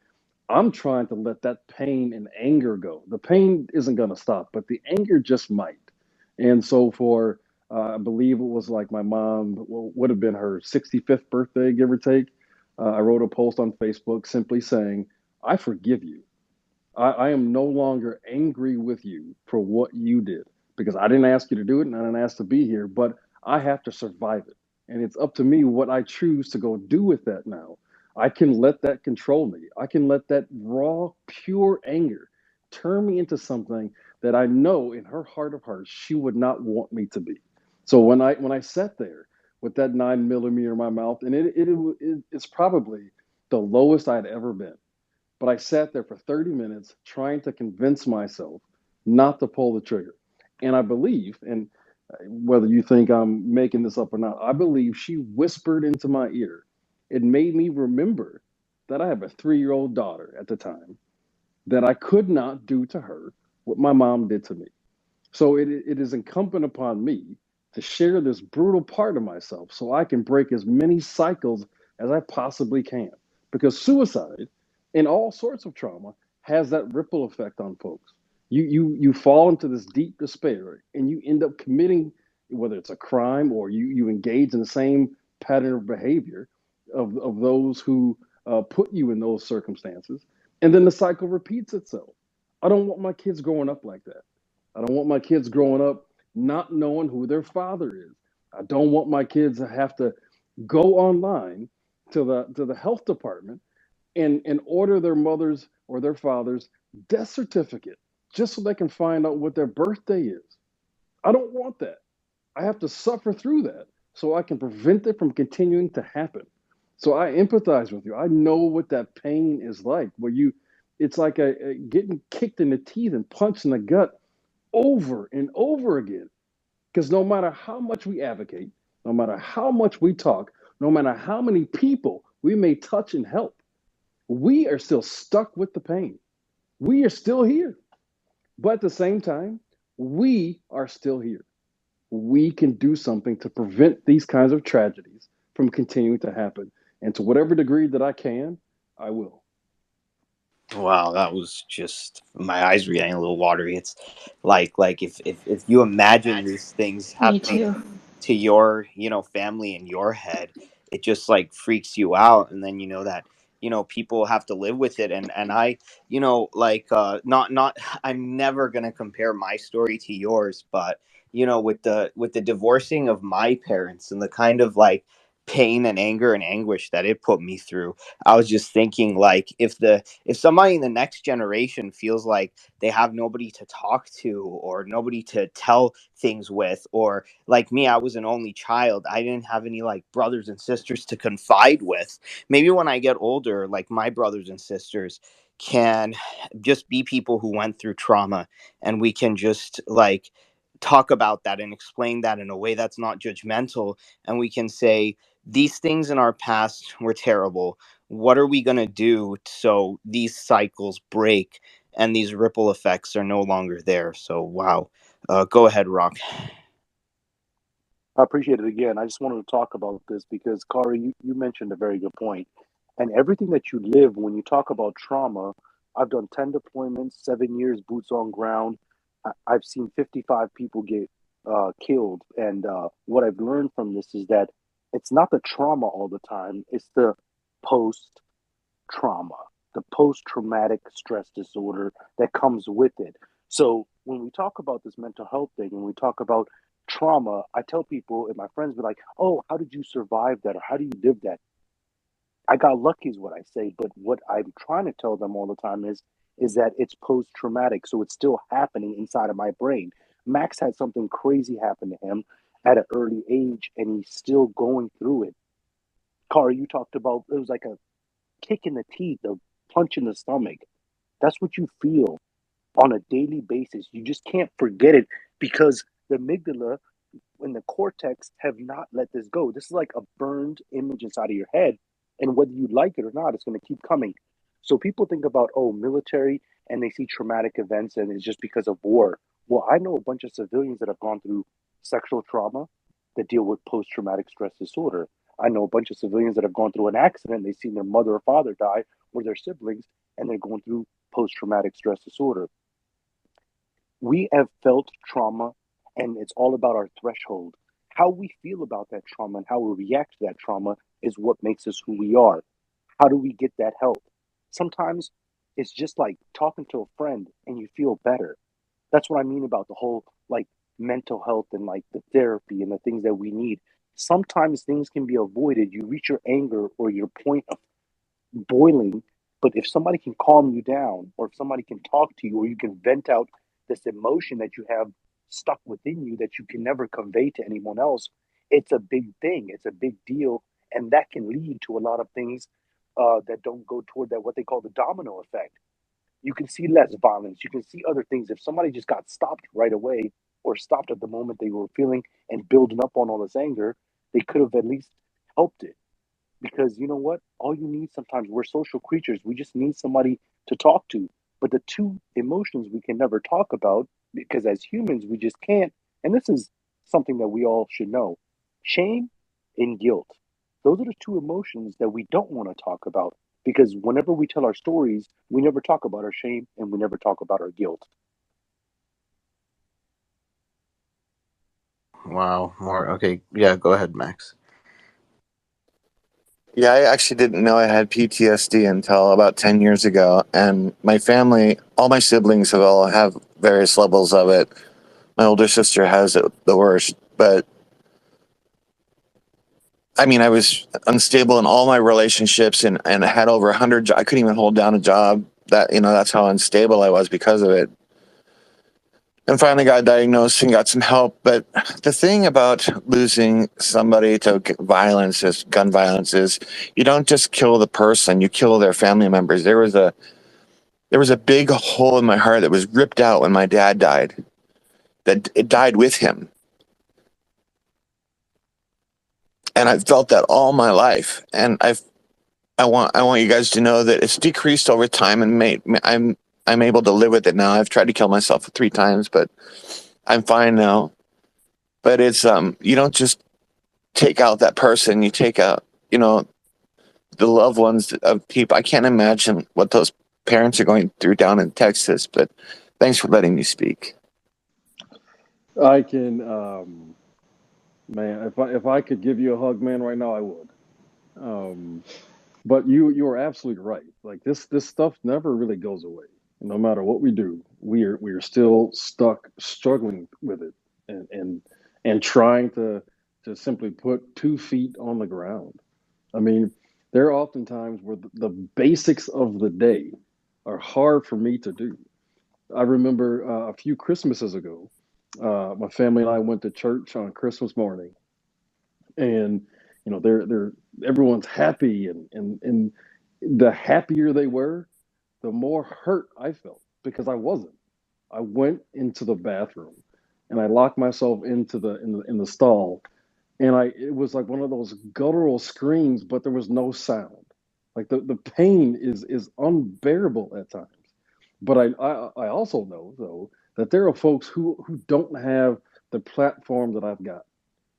I'm trying to let that pain and anger go. The pain isn't going to stop, but the anger just might. And so for, I believe it was like my mom, would have been her 65th birthday, give or take. I wrote a post on Facebook simply saying, I forgive you. I am no longer angry with you for what you did because I didn't ask you to do it and I didn't ask to be here, but I have to survive it. And it's up to me what I choose to go do with that now. I can let that control me. I can let that raw, pure anger turn me into something that I know in her heart of hearts she would not want me to be. So when I sat there with that 9 millimeter in my mouth, and it's probably the lowest I'd ever been, but I sat there for 30 minutes trying to convince myself not to pull the trigger. And I believe, and whether you think I'm making this up or not, I believe she whispered into my ear. It made me remember that I have a 3-year-old daughter at the time, that I could not do to her what my mom did to me. So it is incumbent upon me to share this brutal part of myself so I can break as many cycles as I possibly can. Because suicide and all sorts of trauma has that ripple effect on folks. You fall into this deep despair and you end up committing, whether it's a crime or you engage in the same pattern of behavior of those who put you in those circumstances. And then the cycle repeats itself. I don't want my kids growing up like that. I don't want my kids growing up not knowing who their father is. I don't want my kids to have to go online to the health department and order their mother's or their father's death certificate just so they can find out what their birthday is. I don't want that. I have to suffer through that so I can prevent it from continuing to happen. So I empathize with you. I know what that pain is like, where it's like a getting kicked in the teeth and punched in the gut over and over again. Because no matter how much we advocate, no matter how much we talk, no matter how many people we may touch and help, we are still stuck with the pain. We are still here. But at the same time, we are still here. We can do something to prevent these kinds of tragedies from continuing to happen. And to whatever degree that I can, I will. Wow, that was just, my eyes were getting a little watery. It's like if you imagine these things Me happening too. to your, family in your head, it just like freaks you out. And then that, people have to live with it. And I, like not I'm never gonna compare my story to yours, but with the divorcing of my parents and the kind of like pain and anger and anguish that it put me through, I was just thinking, like, if somebody in the next generation feels like they have nobody to talk to or nobody to tell things with, or like me, I was an only child, I didn't have any like brothers and sisters to confide with. Maybe when I get older, like my brothers and sisters can just be people who went through trauma, and we can just like talk about that and explain that in a way that's not judgmental, and we can say these things in our past were terrible. What are we going to do so these cycles break and these ripple effects are no longer there? So wow. Go ahead, Rock. I appreciate it again. I just wanted to talk about this because, Kari, you mentioned a very good point. And everything that you live, when you talk about trauma, I've done 10 deployments, 7 years, boots on ground. I've seen 55 people get killed. And what I've learned from this is that it's not the trauma all the time, it's the post trauma, the post traumatic stress disorder that comes with it. So when we talk about this mental health thing, when we talk about trauma, I tell people, and my friends be like, "Oh, how did you survive that? Or how do you live that?" I got lucky, is what I say. But what I'm trying to tell them all the time is that it's post traumatic, so it's still happening inside of my brain. Max had something crazy happen to him at an early age, and he's still going through it. Cara, you talked about it was like a kick in the teeth, a punch in the stomach. That's what you feel on a daily basis. You just can't forget it because the amygdala and the cortex have not let this go. This is like a burned image inside of your head. And whether you like it or not, it's going to keep coming. So people think about, oh, military, and they see traumatic events and it's just because of war. Well, I know a bunch of civilians that have gone through sexual trauma that deal with post traumatic stress disorder. I know a bunch of civilians that have gone through an accident, and they've seen their mother or father die or their siblings, and they're going through post traumatic stress disorder. We have felt trauma, and it's all about our threshold. How we feel about that trauma and how we react to that trauma is what makes us who we are. How do we get that help? Sometimes it's just like talking to a friend and you feel better. That's what I mean about the whole like mental health and like the therapy and the things that we need. Sometimes things can be avoided. You reach your anger or your point of boiling, but if somebody can calm you down, or if somebody can talk to you, or you can vent out this emotion that you have stuck within you that you can never convey to anyone else, it's a big thing. It's a big deal. And that can lead to a lot of things that don't go toward that, what they call the domino effect. You can see less violence. You can see other things. If somebody just got stopped right away or stopped at the moment they were feeling and building up on all this anger, they could have at least helped it. Because you know what? All you need sometimes, we're social creatures. We just need somebody to talk to. But the two emotions we can never talk about because as humans, we just can't. And this is something that we all should know: shame and guilt. Those are the two emotions that we don't want to talk about because whenever we tell our stories, we never talk about our shame and we never talk about our guilt. Wow. More. Okay. Yeah. Go ahead, Max. Yeah, I actually didn't know I had PTSD until about 10 years ago. And my family, all my siblings have various levels of it. My older sister has it the worst. But I mean, I was unstable in all my relationships and I had over 100. I couldn't even hold down a job. That's how unstable I was because of it. And finally got diagnosed and got some help. But the thing about losing somebody to violence, is gun violence, is you don't just kill the person, you kill their family members. There was a big hole in my heart that was ripped out when my dad died. That it died with him. And I've felt that all my life. And I want you guys to know that it's decreased over time and I'm able to live with it now. I've tried to kill myself 3 times, but I'm fine now. But it's you don't just take out that person, you take out, the loved ones of people. I can't imagine what those parents are going through down in Texas, but thanks for letting me speak. I can, man. If I could give you a hug, man, right now I would. Um, but you are absolutely right. Like this stuff never really goes away. No matter what we do, we are still stuck struggling with it and trying to simply put 2 feet on the ground. I mean, there are often times where the basics of the day are hard for me to do. I remember a few Christmases ago, my family and I went to church on Christmas morning, and they're everyone's happy, and the happier they were, the more hurt I felt because I wasn't. I went into the bathroom, and I locked myself into the stall, and it was like one of those guttural screams, but there was no sound. Like the pain is unbearable at times. But I also know though that there are folks who don't have the platform that I've got.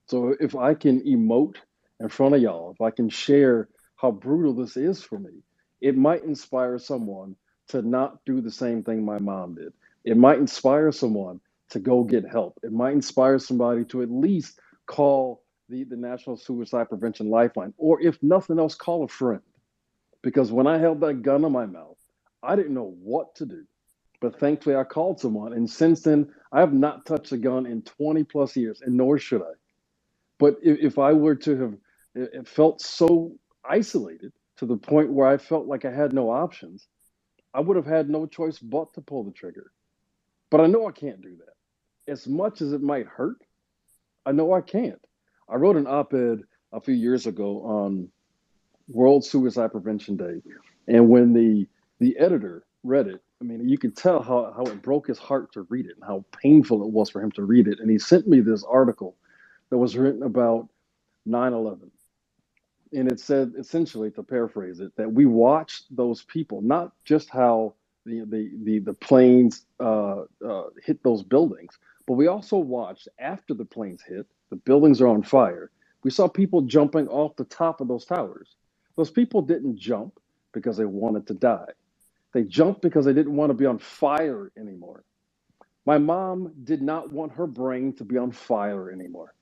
So if I can emote in front of y'all, if I can share how brutal this is for me, it might inspire someone to not do the same thing my mom did. It might inspire someone to go get help. It might inspire somebody to at least call the National Suicide Prevention Lifeline, or if nothing else, call a friend. Because when I held that gun in my mouth, I didn't know what to do. But thankfully, I called someone. And since then, I have not touched a gun in 20 plus years, and nor should I. But if I were to have it felt so isolated to the point where I felt like I had no options, I would have had no choice but to pull the trigger. But I know I can't do that. As much as it might hurt, I know I can't. I wrote an op-ed a few years ago on World Suicide Prevention Day, and when the editor read it, I mean, you could tell how it broke his heart to read it and how painful it was for him to read it. And he sent me this article that was written about 9/11. And it said, essentially, to paraphrase it, that we watched those people, not just how the planes hit those buildings, but we also watched after the planes hit, the buildings are on fire. We saw people jumping off the top of those towers. Those people didn't jump because they wanted to die. They jumped because they didn't want to be on fire anymore. My mom did not want her brain to be on fire anymore.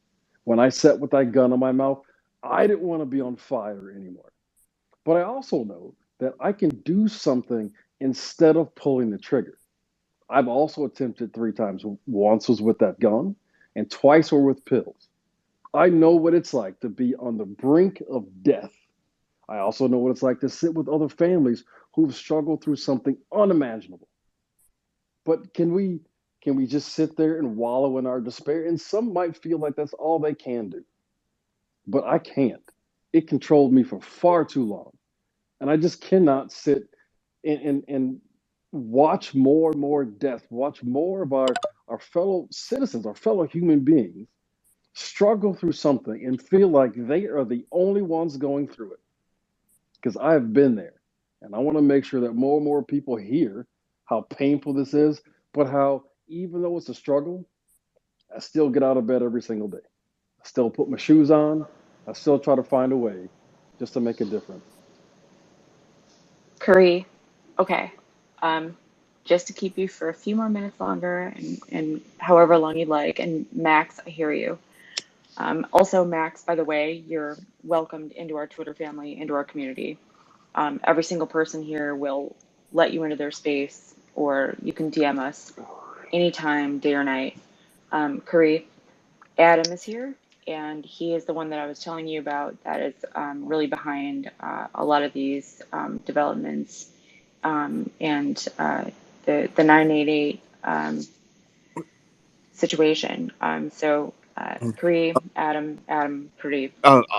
When I sat with that gun in my mouth, I didn't want to be on fire anymore. But I also know that I can do something instead of pulling the trigger. I've also attempted 3 times. Once was with that gun, and twice were with pills. I know what it's like to be on the brink of death. I also know what it's like to sit with other families who've struggled through something unimaginable. But can we just sit there and wallow in our despair? And some might feel like that's all they can do. But I can't. It controlled me for far too long. And I just cannot sit and watch more and more death, watch more of our fellow citizens, our fellow human beings struggle through something and feel like they are the only ones going through it. Because I've been there. And I want to make sure that more and more people hear how painful this is, but how even though it's a struggle, I still get out of bed every single day. I still put my shoes on. I still try to find a way just to make a difference. Khary, okay. Um, just to keep you for a few more minutes longer and however long you'd like. And Max, I hear you. Also, Max, by the way, you're welcomed into our Twitter family, into our community. Every single person here will let you into their space, or you can DM us anytime, day or night. Khary, Adam is here, and he is the one that I was telling you about that is really behind a lot of these developments and the 988 situation. Khary, Adam, Pradeep.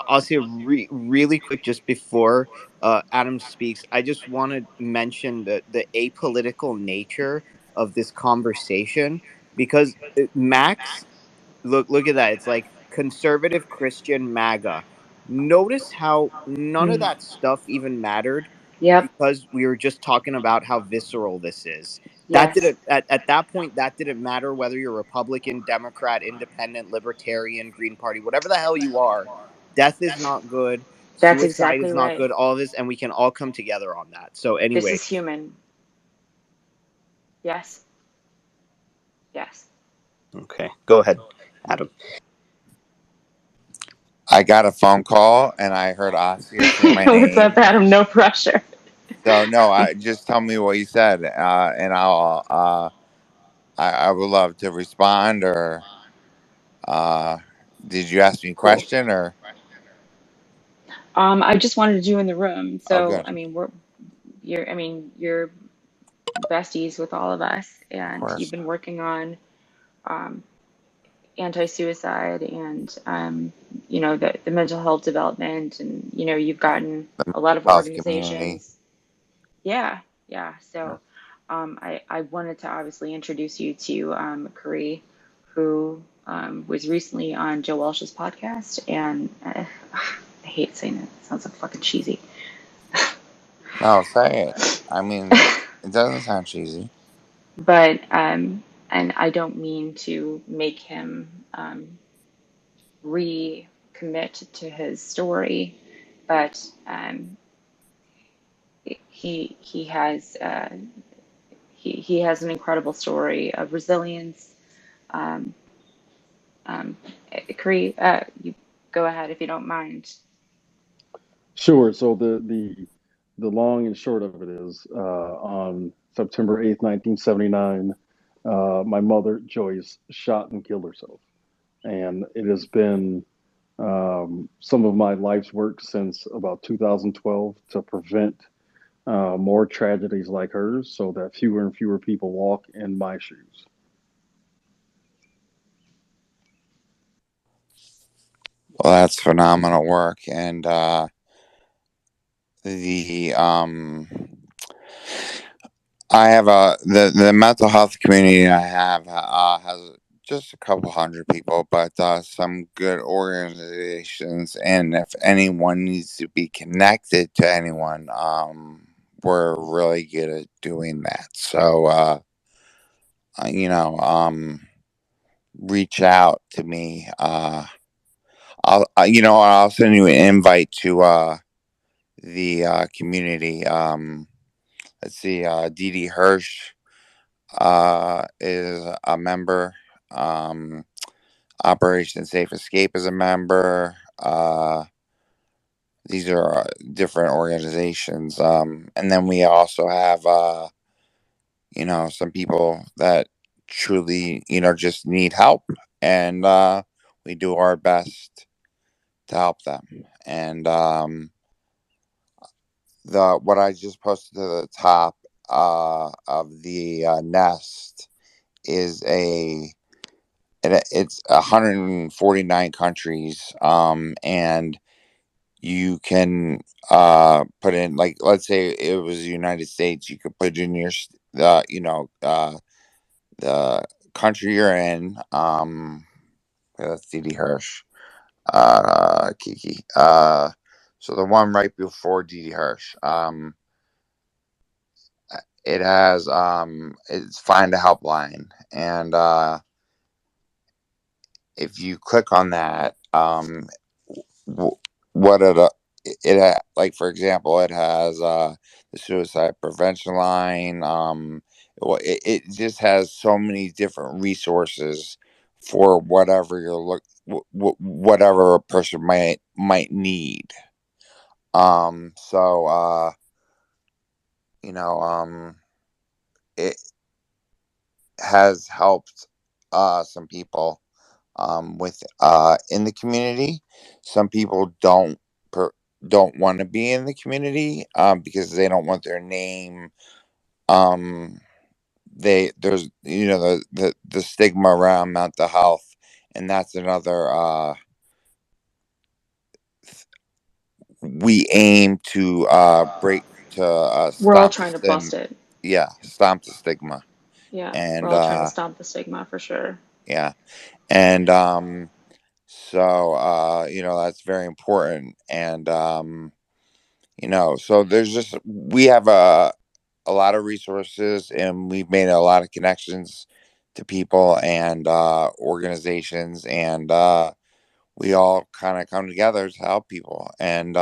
I'll say really quick just before Adam speaks. I just want to mention the apolitical nature of this conversation because Max, look at that. It's like conservative Christian MAGA. Notice how none of Mm, that stuff even mattered yep. because we were just talking about how visceral this is. That Yes. didn't at that point that didn't matter whether you're Republican, Democrat, Independent, Libertarian, Green Party, whatever the hell you are. Death is not good. That's Suicide exactly is not right. good. All of this, and we can all come together on that. So This anyway, is human. Yes. Yes. okay, go ahead, Adam. I got a phone call and I heard Oscar say my What's up, name. Adam? No pressure. So no, I just tell me what you said, and I would love to respond. Or uh, did you ask me a Cool. question? Or I just wanted to do in the room. oh, So, good, I mean, you're besties with all of us, of and you've course. been working on um, anti-suicide and the mental health development, and you've gotten The a lot of health community. organizations. Yeah, yeah. So, I wanted to obviously introduce you to Khary, who was recently on Joe Walsh's podcast, and I hate saying it. It sounds so fucking cheesy. No, say it. I mean, it doesn't sound cheesy. But and I don't mean to make him recommit to his story, but he has an incredible story of resilience. Um, um, Khary, you go ahead if you don't mind. Sure. So the long and short of it is, on September 8th, 1979, my mother Joyce shot and killed herself, and it has been some of my life's work since about 2012 to prevent more tragedies like hers, so that fewer and fewer people walk in my shoes. Well, that's phenomenal work, and the I have the mental health community I have has just a couple hundred people, but some good organizations. And if anyone needs to be connected to anyone, we're really good at doing that. So you know, reach out to me. I'll send you an invite to the community. Let's see, Dee Dee Hirsch is a member. Um, Operation Safe Escape is a member. These are different organizations. And then we also have, some people that truly, just need help. And we do our best to help them. And what I just posted to the top of the nest is it's 149 countries, and you can put in, like, let's say it was the United States, you could put in the country you're in. That's Didi Hirsch, Kiki. So the one right before Didi Hirsch, it has it's find a helpline, and if you click on that, w- what like, for example, it has the suicide prevention line. It just has so many different resources for whatever whatever a person might need. So you know it has helped some people with in the community. Some people don't want to be in the community because they don't want their name. Um, there's the stigma around mental health, and that's another. We aim to break to We're all stop the trying to bust it. stop the stigma, Yeah, we're and all trying to stop the stigma for sure. yeah, and so that's very important. And so there's just we have a lot of resources, and we've made a lot of connections to people and organizations, and we all kind of come together to help people, and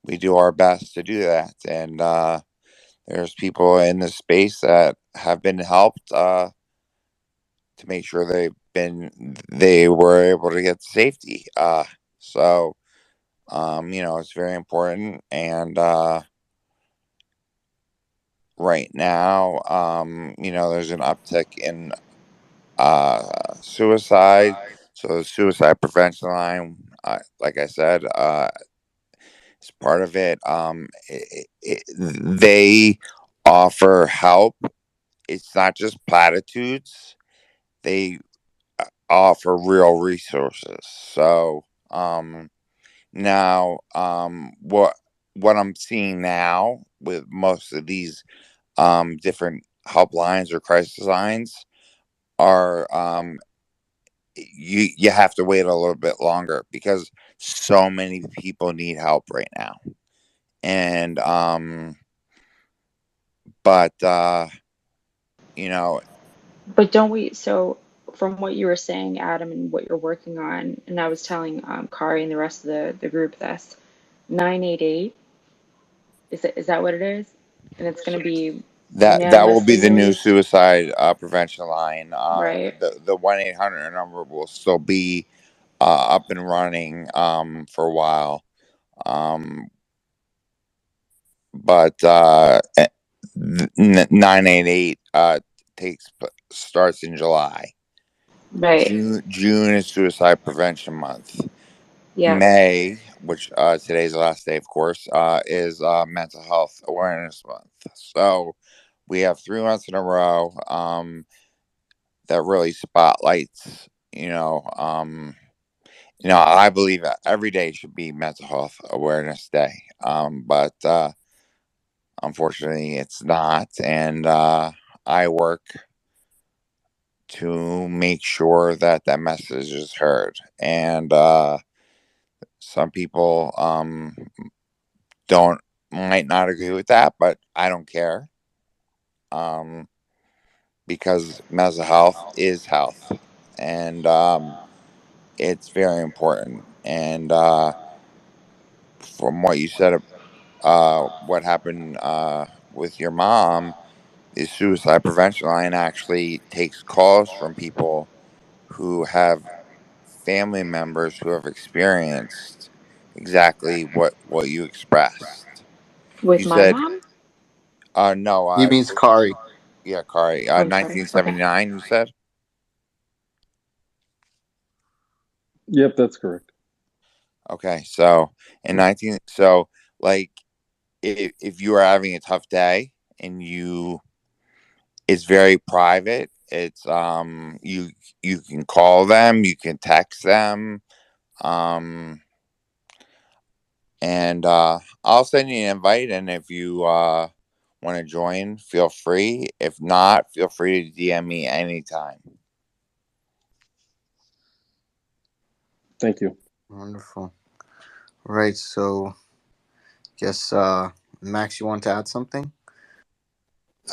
we do our best to do that. And there's people in this space that have been helped to make sure they were able to get safety. So it's very important. And right now, there's an uptick in suicide. So the suicide prevention line, like I said, is part of it. They offer help. It's not just platitudes. They offer real resources. So now, what I'm seeing now with most of these different helplines or crisis lines are you have to wait a little bit longer because so many people need help right now. And but you know But don't we, so from what you were saying, Adam, and what you're working on, and I was telling Kari and the rest of the group this, 988, is that what it is? And it's going to be that will be unanimously the new released, suicide prevention line. right? The 1-800 number will still be up and running for a while. Um, but 988 starts in July. Right. June is Suicide Prevention Month. Yeah. May, which today's the last day, of course, is Mental Health Awareness Month. So we have 3 months in a row that really spotlights. I believe that every day should be Mental Health Awareness Day. But Unfortunately, it's not, and I work to make sure that that message is heard. And some people don't might not agree with that, but I don't care, um, because mental health is health, and it's very important. And from what you said, what happened with your mom, the suicide prevention line actually takes calls from people who have family members who have experienced exactly what you expressed. With You my said, mom? no, He means Khary. yeah, Kari, Oh, sorry. Okay. 1979. You said, Yep, that's correct. okay, so in 19, so like if you are having a tough day and it's very private. It's you can call them, you can text them, um and I'll send you an invite, and if you want to join, feel free. If not, feel free to DM me anytime. Thank you. Wonderful. Right. So, guess Max, you want to add something?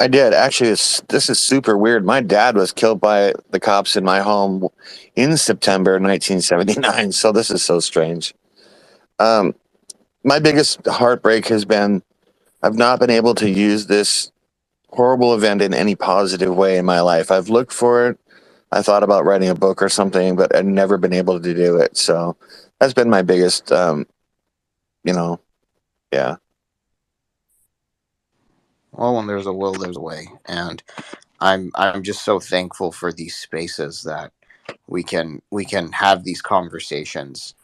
I did. Actually, this is super weird. My dad was killed by the cops in my home in September 1979. So this is so strange. Um, my biggest heartbreak has been I've not been able to use this horrible event in any positive way in my life. I've looked for it. I thought about writing a book or something, but I've never been able to do it. So that's been my biggest, you know, yeah. Well, when there's a will, there's a way, and I'm just so thankful for these spaces that we can have these conversations.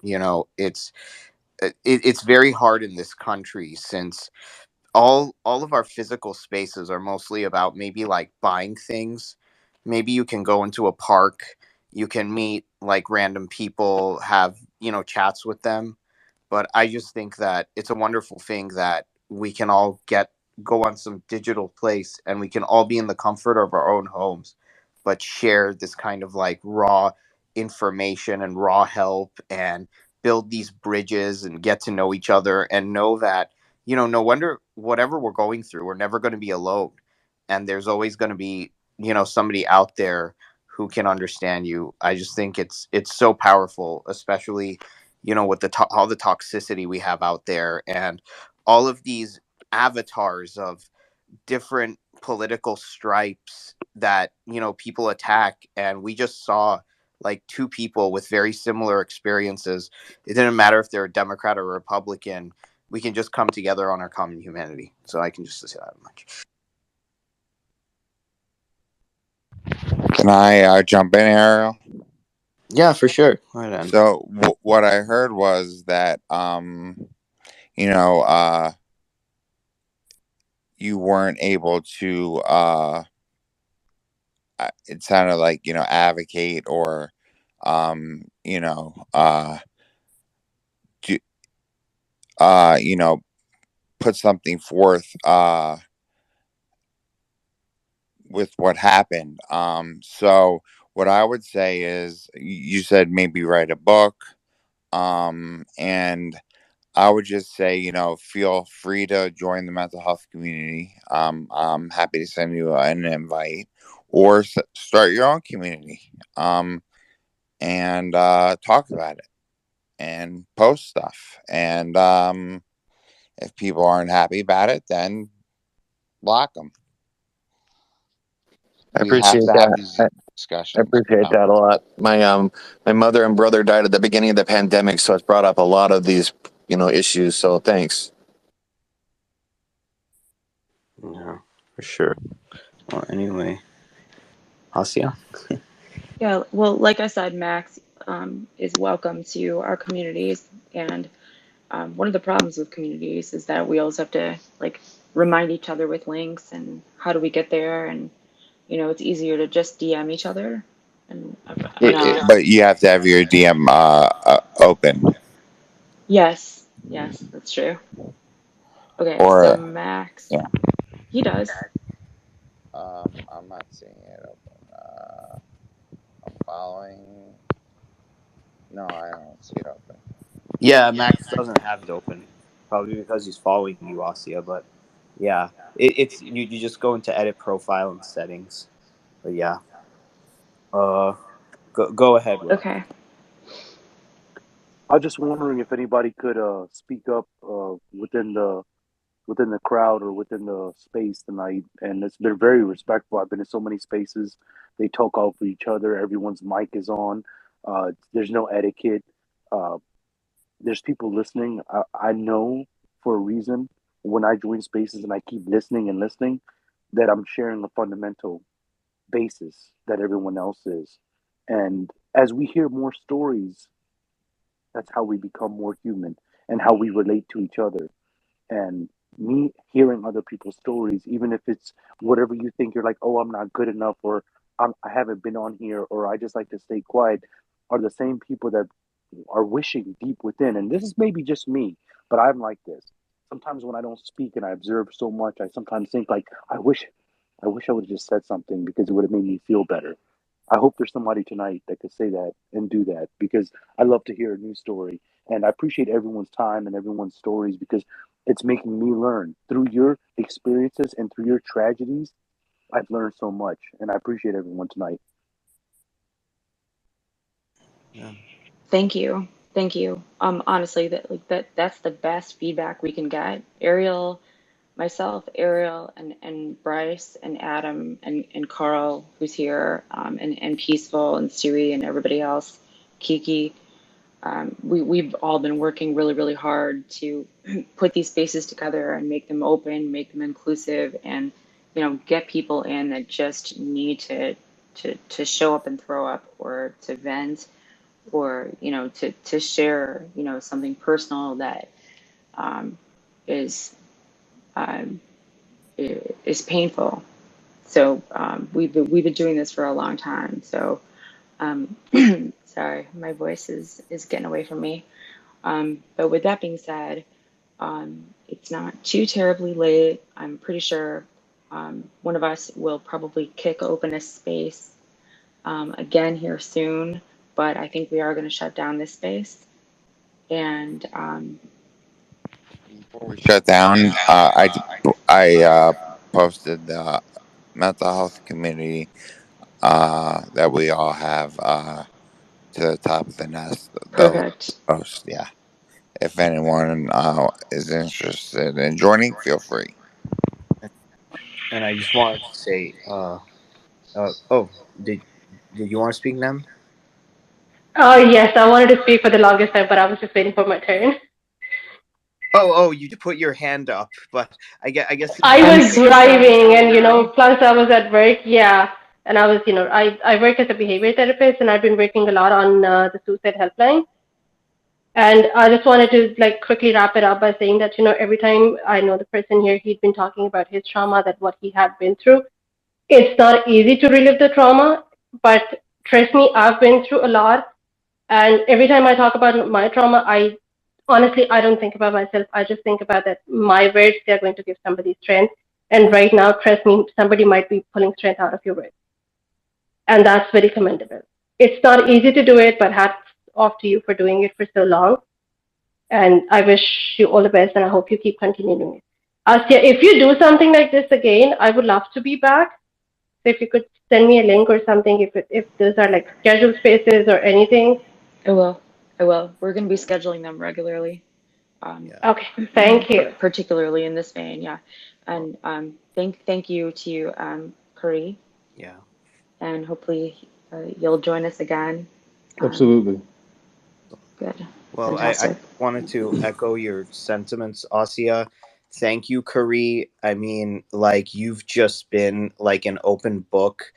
It's very hard in this country since all of our physical spaces are mostly about maybe like buying things. Maybe you can go into a park, you can meet like random people, have chats with them. But I just think that it's a wonderful thing that we can all go on some digital place and we can all be in the comfort of our own homes, but share this kind of like raw information and raw help and build these bridges and get to know each other and know that no wonder whatever we're going through, we're never going to be alone. And there's always going to be, somebody out there who can understand you. I just think it's so powerful, especially, with all the toxicity we have out there and all of these avatars of different political stripes that, people attack. And we just saw like two people with very similar experiences. It didn't matter if they're a Democrat or a Republican, we can just come together on our common humanity. So I can just say that much. Can I jump in, Ariel? Yeah, for sure. All right, then. So what I heard was that you know you weren't able to it sounded like, advocate or um you know uh do, you know put something forth with what happened. So what I would say is, you said maybe write a book, and I would just say, feel free to join the mental health community. I'm happy to send you an invite, or start your own community, and talk about it and post stuff. And if people aren't happy about it, then block them. I We have appreciate to have that. these I discussions. appreciate that a lot. My mother and brother died at the beginning of the pandemic, so it's brought up a lot of these, issues. So thanks. Yeah, for sure. Well, anyway, Asia. Yeah, well, like I said, Max is welcome to our communities. And one of the problems with communities is that we always have to like remind each other with links and how do we get there. And, it's easier to just DM each other. And, But you have to have your DM open. yes, yes, that's true. Okay, so Or Max, yeah, he does. I'm not seeing it open. I'm following. No, I don't see it open. Yeah, Max doesn't have it open, probably because he's following you, Asia. But yeah, it's you just go into edit profile and settings. But yeah, uh, go ahead, Will. Okay. I was just wondering if anybody could speak up within the crowd or within the space tonight. And it's been very respectful. I've been in so many spaces. They talk over each other. Everyone's mic is on. There's no etiquette. Uh, there's people listening. I know for a reason when I join spaces and I keep listening and listening that I'm sharing a fundamental basis that everyone else is. And as we hear more stories, that's how we become more human and how we relate to each other. And me hearing other people's stories, even if it's whatever you think, you're like, oh, I'm not good enough, or I haven't been on here, or I just like to stay quiet, are the same people that are wishing deep within. And this is maybe just me, but I'm like this. Sometimes when I don't speak and I observe so much, I sometimes think like, I wish I would have just said something because it would have made me feel better. I hope there's somebody tonight that could say that and do that because I love to hear a new story. And I appreciate everyone's time and everyone's stories because it's making me learn through your experiences and through your tragedies. I've learned so much, and I appreciate everyone tonight. Yeah. Thank you. Thank you. Honestly, that's the best feedback we can get. Ariel, myself, Ariel, and Bryce and Adam and Carl, who's here, and Peaceful and Siri and everybody else, Kiki. We've all been working really, really hard to put these spaces together and make them open, make them inclusive, and get people in that just need to show up and throw up or to vent or to share something personal that um, is um, is painful. So we've been doing this for a long time. So um, sorry, my voice is getting away from me. But with that being said, it's not too terribly late. I'm pretty sure one of us will probably kick open a space again here soon. But I think we are going to shut down this space. And Before we shut down, I posted the mental health community that we all have to the top of the nest. The perfect. post, yeah. If anyone is interested in joining, feel free. And I just wanted to say, oh, did did you want to speak, Nem? Yes, I wanted to speak for the longest time, but I was just waiting for my turn. Oh, you put your hand up, but I guess if I you want I'm to was say so sorry, driving, and Siri. plus I was at work. Yeah, and I was, I work as a behavior therapist, and I've been working a lot on the suicide helpline. And I just wanted to like quickly wrap it up by saying that every time I know the person here, he'd been talking about his trauma, that what he had been through. It's not easy to relive the trauma, but trust me, I've been through a lot. And every time I talk about my trauma, I honestly, I don't think about myself. I just think about that my words, they're going to give somebody strength. And right now, trust me, somebody might be pulling strength out of your words. And that's very commendable. It's not easy to do it, but hats off to you for doing it for so long. And I wish you all the best, and I hope you keep continuing it. Asya, if you do something like this again, I would love to be back. So if you could send me a link or something, if those are like scheduled spaces or anything. I will. I will. We're going to be scheduling them regularly. Um, Yeah. Okay, thank you. particularly in this vein, yeah. Well, And thank you to you, Khary, yeah. and hopefully you'll join us again. Um, Absolutely. good, Well, I fantastic. wanted to echo your sentiments, Asia. Thank you, Kari. I mean, like, you've just been like an open book.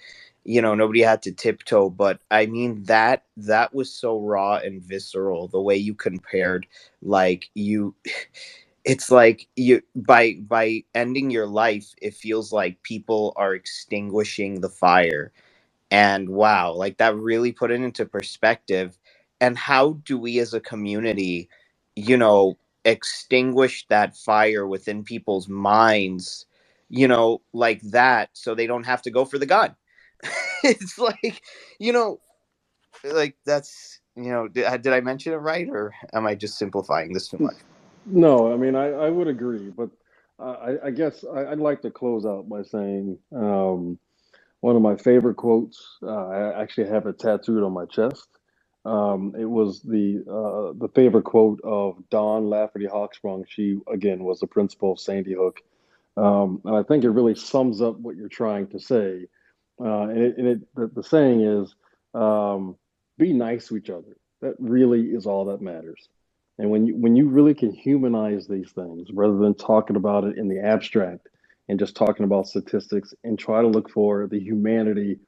Nobody had to tiptoe, but I mean that was so raw and visceral. The way you compared, like you, it's like you by ending your life, it feels like people are extinguishing the fire. And wow, like that really put it into perspective. And how do we as a community, you know extinguish that fire within people's minds, you know, like that, so they don't have to go for the gun. It's like, you know, like that's, you know, did I mention it right, or am I just simplifying this too much? No, I mean, I would agree, but I guess I'd like to close out by saying one of my favorite quotes. I actually have it tattooed on my chest. It was the favorite quote of Dawn Lafferty Hawksprung. She again was the principal of Sandy Hook, and I think it really sums up what you're trying to say. The saying is, be nice to each other. That really is all that matters. And when you really can humanize these things rather than talking about it in the abstract and just talking about statistics and try to look for the humanity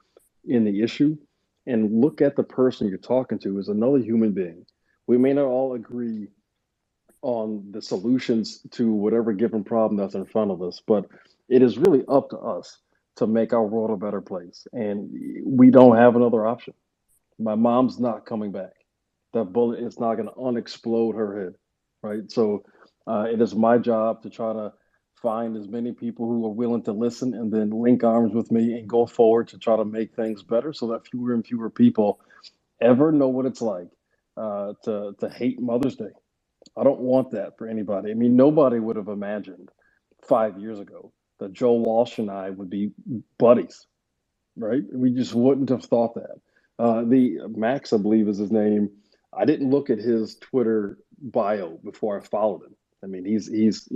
in the issue and look at the person you're talking to as another human being. We may not all agree on the solutions to whatever given problem that's in front of us, but it is really up to us to make our world a better place. And we don't have another option. My mom's not coming back. That bullet is not going to unexplode her head, right? So it is my job to try to find as many people who are willing to listen and then link arms with me and go forward to try to make things better so that fewer and fewer people ever know what it's like to hate Mother's Day. I don't want that for anybody. I mean, nobody would have imagined 5 years ago that Joe Walsh and I would be buddies, right? We just wouldn't have thought that. The Max, I believe, is his name. I didn't look at his Twitter bio before I followed him. I mean, he's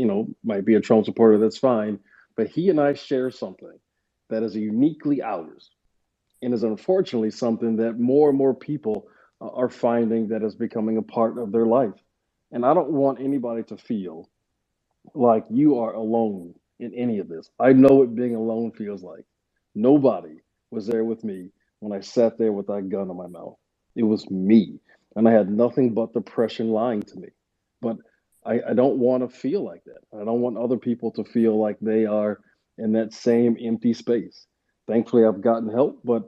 might be a Trump supporter. That's fine, but he and I share something that is uniquely ours, and is unfortunately something that more and more people are finding that is becoming a part of their life. And I don't want anybody to feel like you are alone in any of this. I know what being alone feels like. Nobody was there with me when I sat there with that gun in my mouth. It was me. And I had nothing but depression lying to me. But I don't want to feel like that. I don't want other people to feel like they are in that same empty space. Thankfully, I've gotten help, but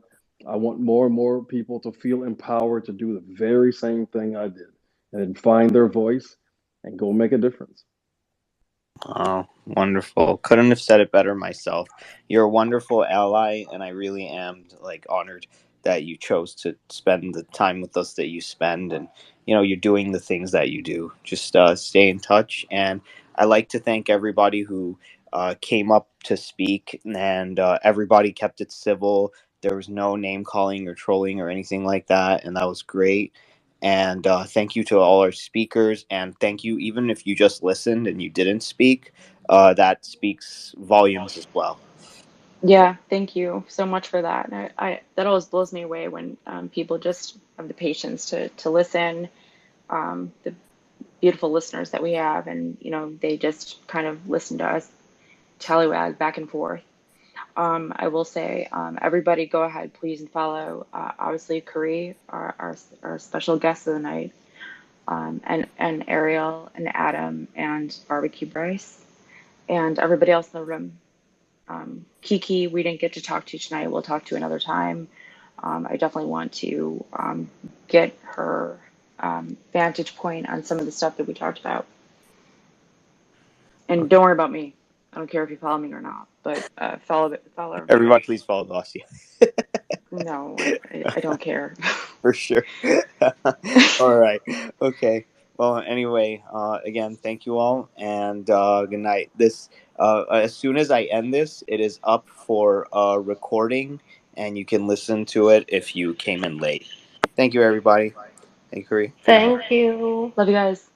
I want more and more people to feel empowered to do the very same thing I did and then find their voice and go make a difference. Oh, wonderful. Couldn't have said it better myself. You're a wonderful ally, and I really am like honored that you chose to spend the time with us that you spend, and you know, you're doing the things that you do. Just stay in touch, and I like to thank everybody who came up to speak, and everybody kept it civil. There was no name calling or trolling or anything like that, and that was great. And thank you to all our speakers. And thank you, even if you just listened and you didn't speak, that speaks volumes as well. Yeah, thank you so much for that. I that always blows me away when people just have the patience to listen. The beautiful listeners that we have, and they just kind of listen to us tallywag back and forth. I will say, everybody go ahead, please, and follow, obviously, Khary, our special guest of the night, and Ariel and Adam and Barbecue Bryce, and everybody else in the room. Kiki, we didn't get to talk to tonight. We'll talk to another time. I definitely want to get her vantage point on some of the stuff that we talked about. And don't worry about me. I don't care if you follow me or not, but follow everybody Everybody, else. please follow Glossier. No, I don't care. For sure. All right. Okay. Well, anyway, again, thank you all, and good night. This, as soon as I end this, it is up for recording, and you can listen to it if you came in late. Thank you, everybody. Thank you, Khary. Good night. Thank you. Love you guys.